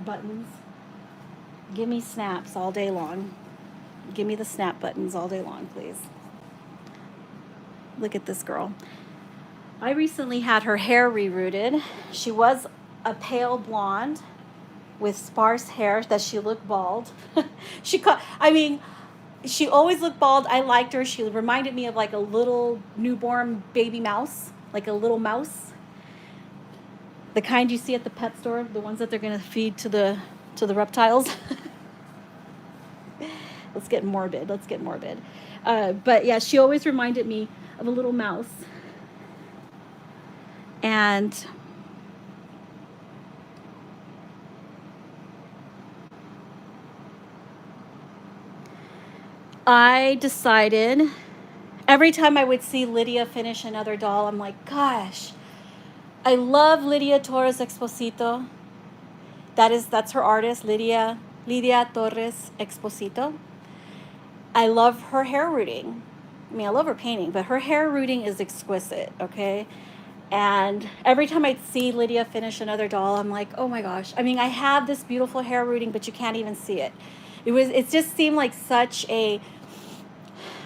buttons. Give me snaps all day long. Give me the snap buttons all day long, please. Look at this girl. I recently had her hair rerooted. She was a pale blonde with sparse hair that she looked bald. She always looked bald. I liked her. She reminded me of like a little newborn baby mouse, like a little mouse. The kind you see at the pet store, the ones that they're going to feed to the reptiles. Let's get morbid. But yeah, she always reminded me of a little mouse. And I decided every time I would see Lydia finish another doll, I'm like, gosh, I love Lydia Torres Exposito. That's her artist, Lydia Torres Exposito. I love her hair rooting. I mean, I love her painting, but her hair rooting is exquisite, okay? And every time I'd see Lydia finish another doll, I'm like, oh my gosh. I mean, I have this beautiful hair rooting, but you can't even see it. It just seemed like such a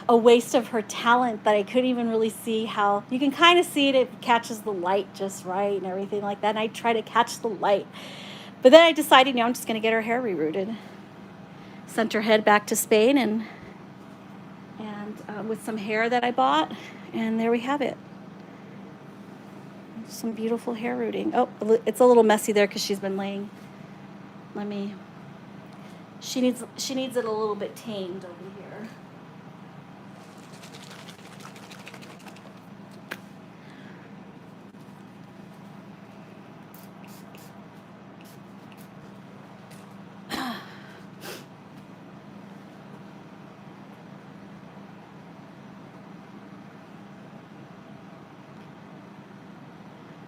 waste of her talent that I couldn't even really see how. You can kind of see it catches the light just right and everything like that. And I try to catch the light. But then I decided, I'm just going to get her hair rerooted. Sent her head back to Spain and with some hair that I bought. And there we have it. Some beautiful hair rooting. Oh, it's a little messy there because she's been laying. She needs it a little bit tamed over here.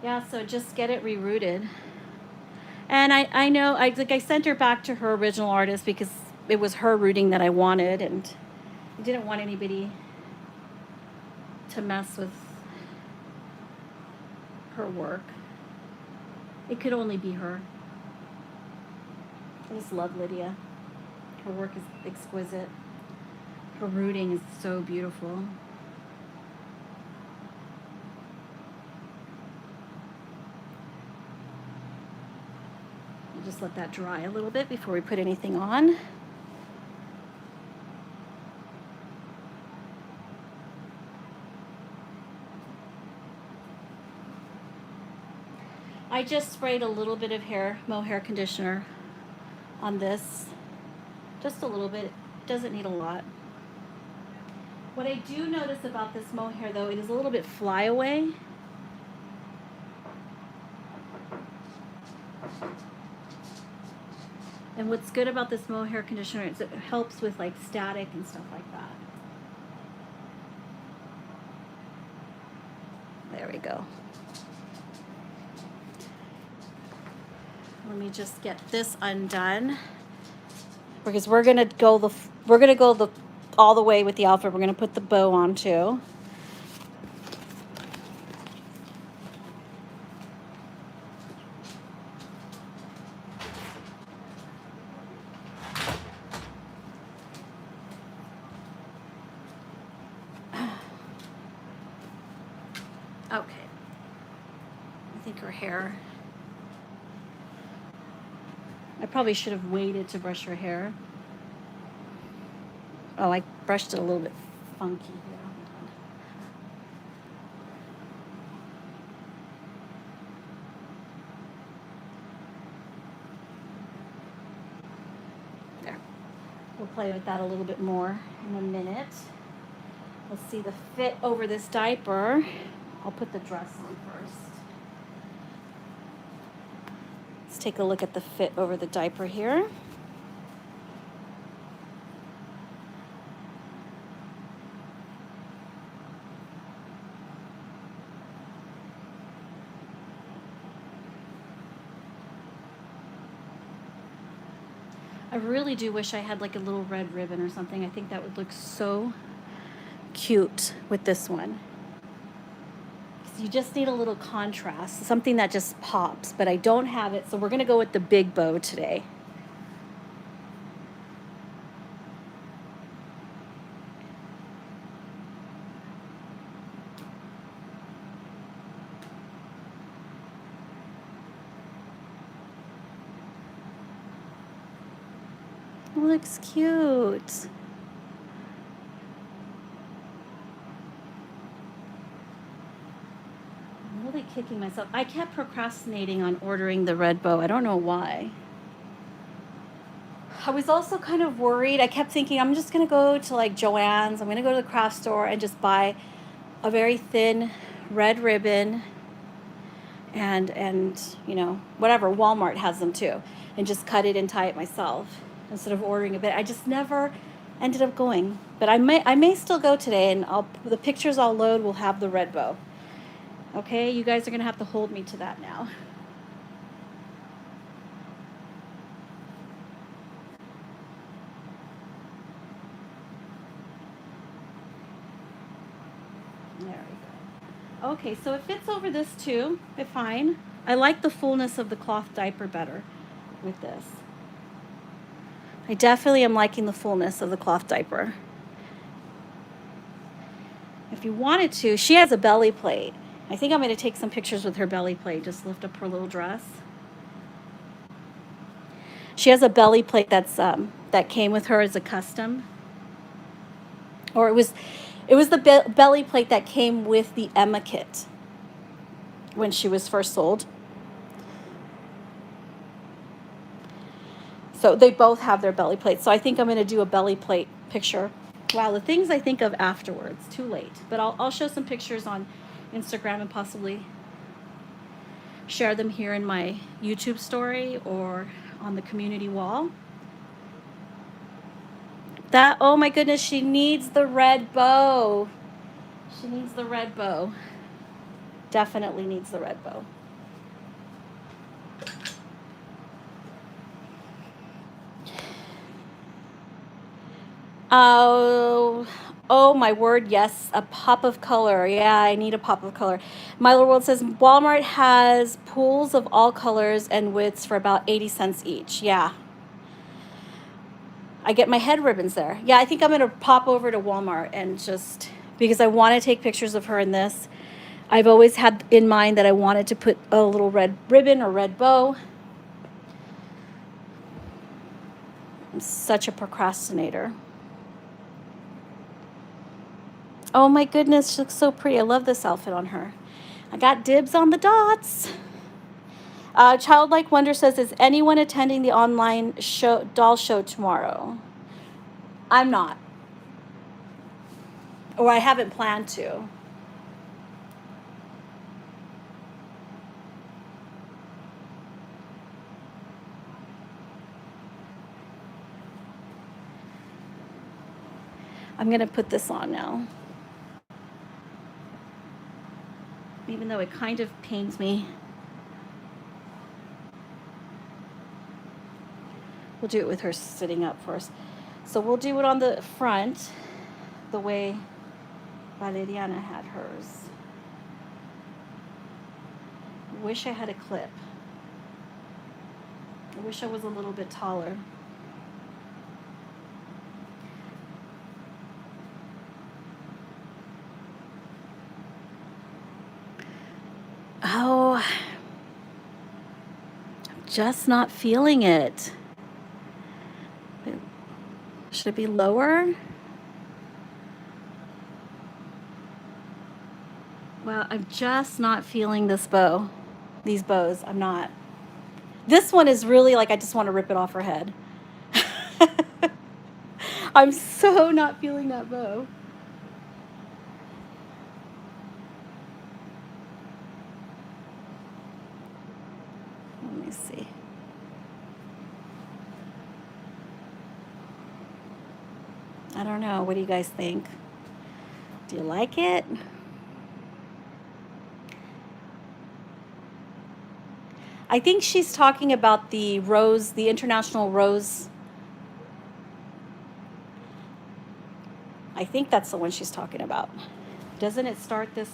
Yeah, so just get it rerooted. And I know, I sent her back to her original artist because it was her rooting that I wanted, and I didn't want anybody to mess with her work. It could only be her. I just love Lydia. Her work is exquisite. Her rooting is so beautiful. Just let that dry a little bit before we put anything on. I just sprayed a little bit of mohair conditioner on this. Just a little bit. It doesn't need a lot. What I do notice about this mohair, though, it is a little bit flyaway. And what's good about this mohair conditioner is it helps with like static and stuff like that. There we go. Let me just get this undone, because we're gonna go all the way with the outfit. We're gonna put the bow on too. Okay. I think her hair. I probably should have waited to brush her hair. Oh, I brushed it a little bit funky here. There. We'll play with that a little bit more in a minute. Let's see the fit over this diaper. I'll put the dress on first. Let's take a look at the fit over the diaper here. I really do wish I had like a little red ribbon or something. I think that would look so cute with this one. You just need a little contrast, something that just pops, but I don't have it, so we're gonna go with the big bow today. It looks cute. Kicking myself. I kept procrastinating on ordering the red bow. I don't know why. I was also kind of worried. I kept thinking I'm just going to go to like Joann's. I'm going to go to the craft store and just buy a very thin red ribbon and you know, whatever. Walmart has them too. And just cut it and tie it myself instead of ordering a bit. I just never ended up going. But I may still go today, and the pictures I'll load will have the red bow. Okay, you guys are going to have to hold me to that now. There we go. Okay, so it fits over this too. It's fine. I like the fullness of the cloth diaper better with this. I definitely am liking the fullness of the cloth diaper. If you wanted to, she has a belly plate. I think I'm going to take some pictures with her belly plate. Just lift up her little dress. She has a belly plate that came with her as a custom. Or it was the belly plate that came with the Emma kit when she was first sold. So they both have their belly plates. So I think I'm going to do a belly plate picture. Wow, the things I think of afterwards. Too late. But I'll show some pictures on Instagram and possibly share them here in my YouTube story or on the community wall. Oh my goodness, she needs the red bow. She needs the red bow. Definitely needs the red bow. Oh my word, yes, a pop of color. Yeah, I need a pop of color. Milo World says Walmart has pools of all colors and widths for about 80 cents each. Yeah. I get my head ribbons there. Yeah, I think I'm going to pop over to Walmart and just, because I want to take pictures of her in this. I've always had in mind that I wanted to put a little red ribbon or red bow. I'm such a procrastinator. Oh my goodness, she looks so pretty. I love this outfit on her. I got dibs on the dots. Childlike Wonder says, is anyone attending the online doll show tomorrow? I'm not. Or I haven't planned to. I'm going to put this on now. Even though it kind of pains me. We'll do it with her sitting up first. So we'll do it on the front, the way Valeriana had hers. Wish I had a clip. I wish I was a little bit taller. Oh, I'm just not feeling it. Should it be lower? Well, I'm just not feeling this bow. These bows, I'm not. This one is really like I just want to rip it off her head. I'm so not feeling that bow. Let me see. I don't know. What do you guys think? Do you like it? I think she's talking about the rose, the international rose. I think that's the one she's talking about. Doesn't it start this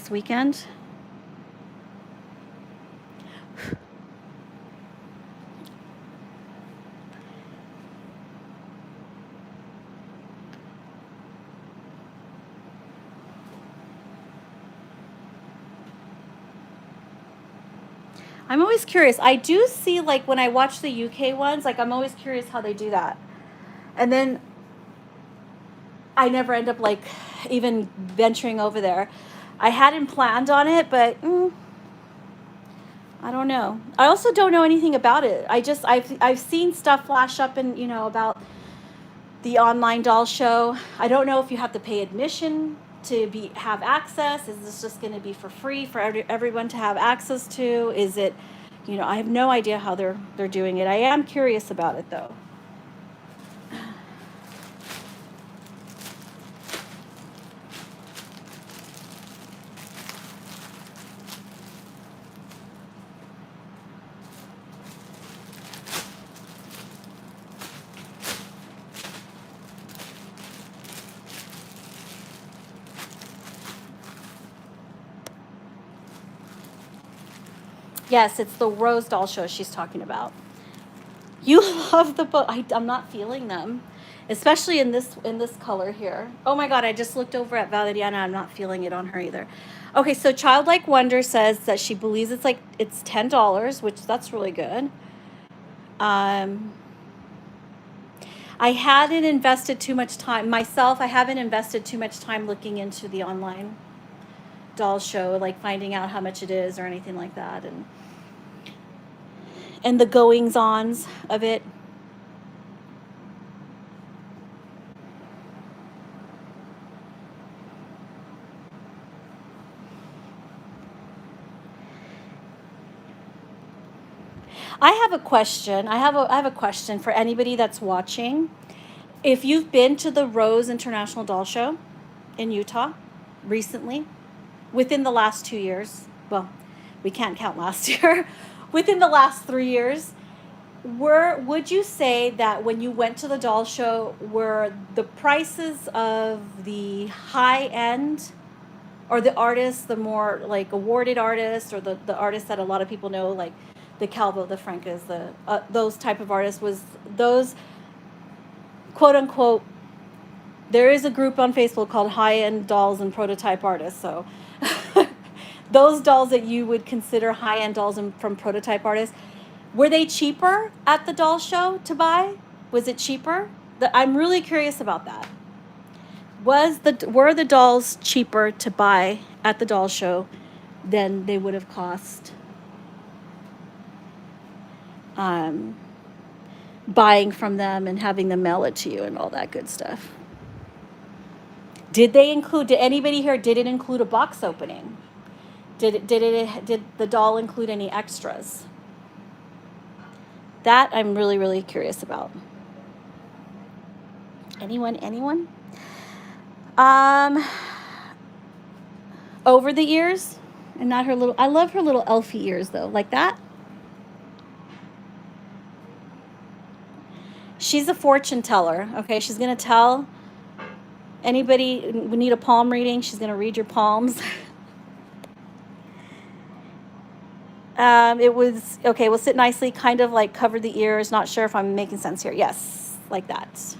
weekend? I'm always curious. I do see, like, when I watch the UK ones, like, I'm always curious how they do that. And then I never end up, like, even venturing over there. I hadn't planned on it, but I don't know. I also don't know anything about it. I've seen stuff flash up and, you know, about the online doll show. I don't know if you have to pay admission to have access. Is this just going to be for free for everyone to have access to? Is it, you know, I have no idea how they're doing it. I am curious about it though. Yes, it's the Rose doll show she's talking about. You love the book. I'm not feeling them, especially in this color here. Oh my God, I just looked over at Valeriana. I'm not feeling it on her either. Okay, so Childlike Wonder says that she believes it's $10, which that's really good. I hadn't invested too much time myself. I haven't invested too much time looking into the online doll show, like finding out how much it is or anything like that, and the goings-ons of it. I have a question. I have a question for anybody that's watching. If you've been to the Rose International Doll Show in Utah recently, within the last 2 years, well, we can't count last year, within the last 3 years, would you say that when you went to the doll show, were the prices of the high end, or the artists, the more like awarded artists, or the artists that a lot of people know, like the Calvo, the Francas, those type of artists, was those quote unquote, there is a group on Facebook called High End Dolls and Prototype Artists, so those dolls that you would consider high end dolls from prototype artists, were they cheaper at the doll show to buy? Was it cheaper? I'm really curious about that. Were the dolls cheaper to buy at the doll show than they would have cost buying from them and having them mail it to you and all that good stuff. Did anybody here, did it include a box opening? Did the doll include any extras? That I'm really, really curious about. Anyone? Over the ears, and not her little, I love her little elfie ears though, like that. She's a fortune teller, okay? She's gonna tell anybody we need a palm reading, she's gonna read your palms. It was, okay, we'll sit nicely, kind of like cover the ears. Not sure if I'm making sense here. Yes, like that.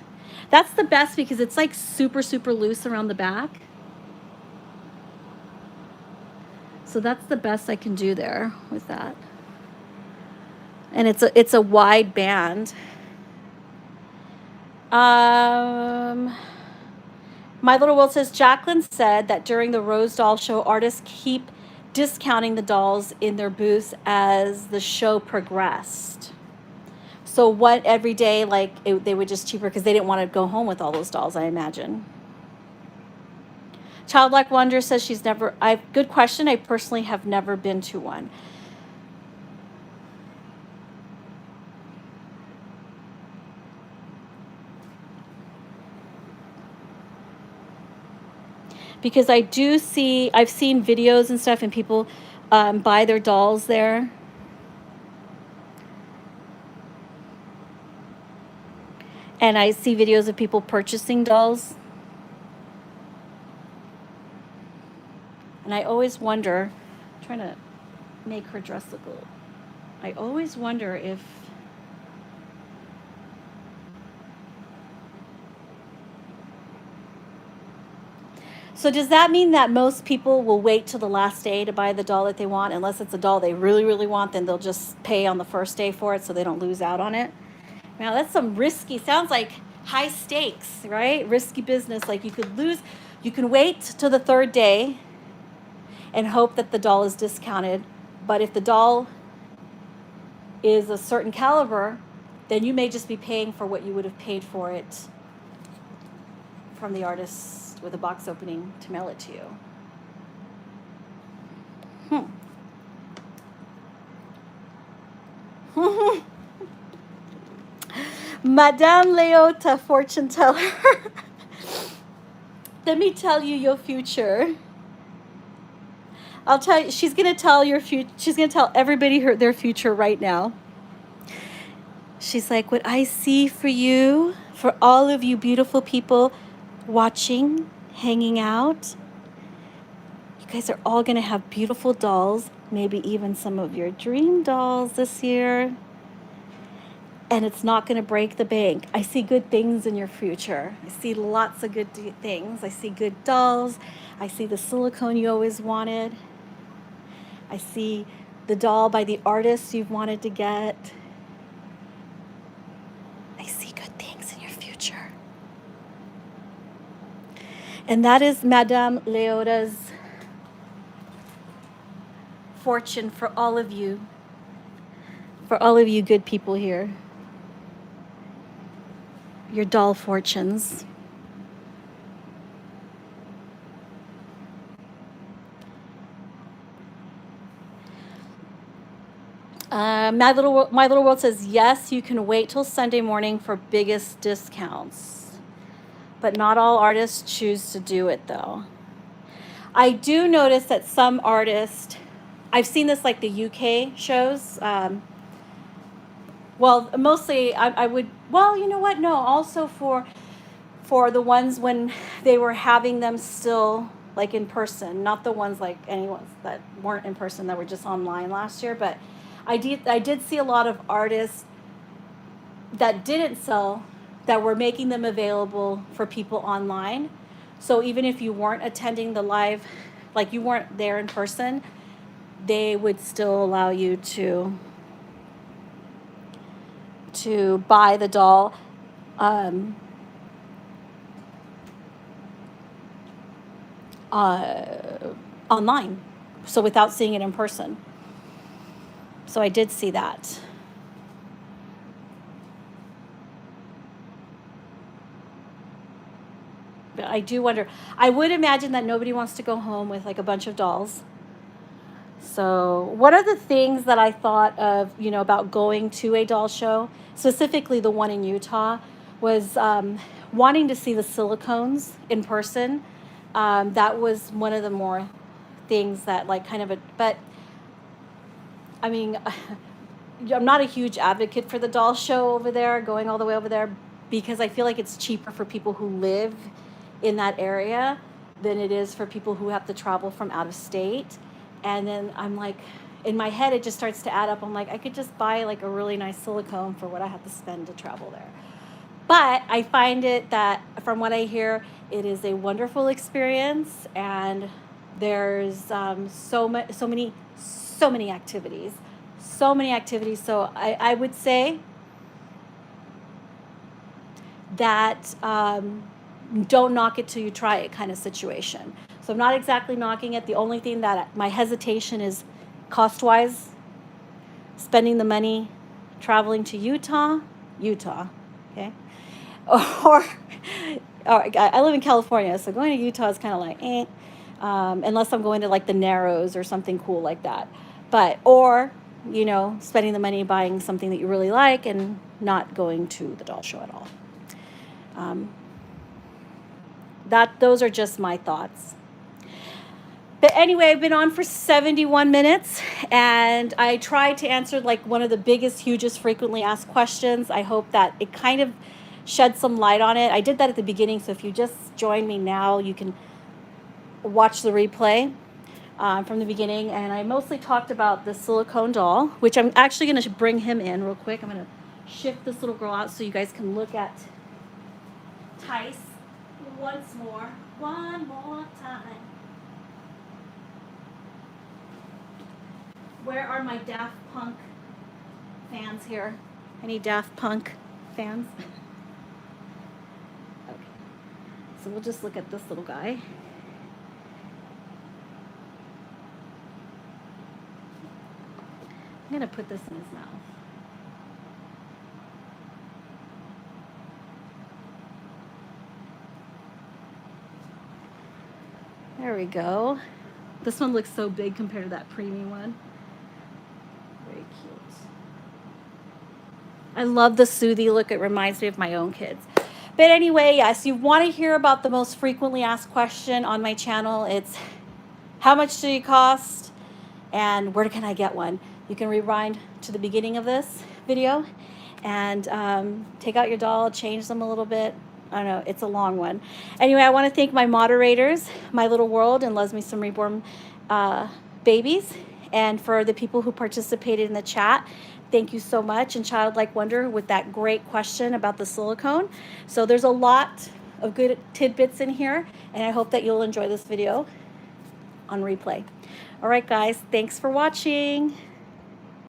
That's the best because it's like super, super loose around the back. So that's the best I can do there with that. And it's a wide band. My Little World says, Jacqueline said that during the Rose Doll Show, artists keep discounting the dolls in their booths as the show progressed. So what, every day, like they would just cheaper because they didn't want to go home with all those dolls, I imagine. Childlike Wonder says she's never, good question. I personally have never been to one. Because I've seen videos and stuff, and people buy their dolls there. And I see videos of people purchasing dolls. And I always wonder, I'm trying to make her dress look a little, I always wonder if, so does that mean that most people will wait till the last day to buy the doll that they want? Unless it's a doll they really, really want, then they'll just pay on the first day for it so they don't lose out on it. Now that's some risky, sounds like high stakes, right? Risky business. Like you can wait till the third day and hope that the doll is discounted. But if the doll is a certain caliber, then you may just be paying for what you would have paid for it from the artist with a box opening to mail it to you. Madame Leota, fortune teller. Let me tell you your future. I'll tell you, she's going to tell your future. She's going to tell everybody their future right now. She's like, what I see for you, for all of you beautiful people watching, hanging out, you guys are all going to have beautiful dolls, maybe even some of your dream dolls this year. And it's not going to break the bank. I see good things in your future. I see lots of good things. I see good dolls. I see the silicone you always wanted. I see the doll by the artist you've wanted to get. I see good things in your future. And that is Madame Leota's fortune for all of you good people here. Your doll fortunes. My Little World says, yes, you can wait till Sunday morning for biggest discounts. But not all artists choose to do it, though. I do notice that some artists, I've seen this like the UK shows. Well, mostly I would, well, you know what? No, also for the ones when they were having them still like in person, not the ones like anyone's that weren't in person that were just online last year. But I did see a lot of artists that didn't sell, that were making them available for people online. So even if you weren't attending the live, like you weren't there in person, they would still allow you to buy the doll online, so without seeing it in person. So I did see that. I do wonder. I would imagine that nobody wants to go home with like a bunch of dolls. So what are the things that I thought of, you know, about going to a doll show, specifically the one in Utah, was wanting to see the silicones in person. That was one of the more things that like kind of a, but I mean, I'm not a huge advocate for the doll show over there, going all the way over there, because I feel like it's cheaper for people who live in that area than it is for people who have to travel from out of state. And then I'm like, in my head, it just starts to add up. I'm like, I could just buy like a really nice silicone for what I have to spend to travel there. But I find it that, from what I hear, it is a wonderful experience, and there's so many activities. So many activities. So I would say that don't knock it till you try it kind of situation. So I'm not exactly knocking it. The only thing that my hesitation is cost-wise, spending the money, traveling to Utah, okay? Or I live in California, so going to Utah is kind of like, unless I'm going to like the Narrows or something cool like that. But, or, you know, spending the money buying something that you really like and not going to the doll show at all. Those are just my thoughts. But anyway, I've been on for 71 minutes, and I tried to answer like one of the biggest, hugest, frequently asked questions. I hope that it kind of shed some light on it. I did that at the beginning, so if you just join me now, you can watch the replay from the beginning. And I mostly talked about the silicone doll, which I'm actually going to bring him in real quick. I'm going to shift this little girl out so you guys can look at Tice one more time. Where are my Daft Punk fans here? Any Daft Punk fans? Okay. So we'll just look at this little guy. I'm going to put this in his mouth. There we go. This one looks so big compared to that preemie one. Very cute. I love the soothy look. It reminds me of my own kids. But anyway, yes, you want to hear about the most frequently asked question on my channel. It's how much do you cost and where can I get one? You can rewind to the beginning of this video and take out your doll, change them a little bit. I don't know, it's a long one. Anyway, I want to thank my moderators, My Little World and Loves Me Some Reborn Babies, and for the people who participated in the chat. Thank you so much. And Childlike Wonder with that great question about the silicone. So there's a lot of good tidbits in here, and I hope that you'll enjoy this video on replay. All right, guys, thanks for watching.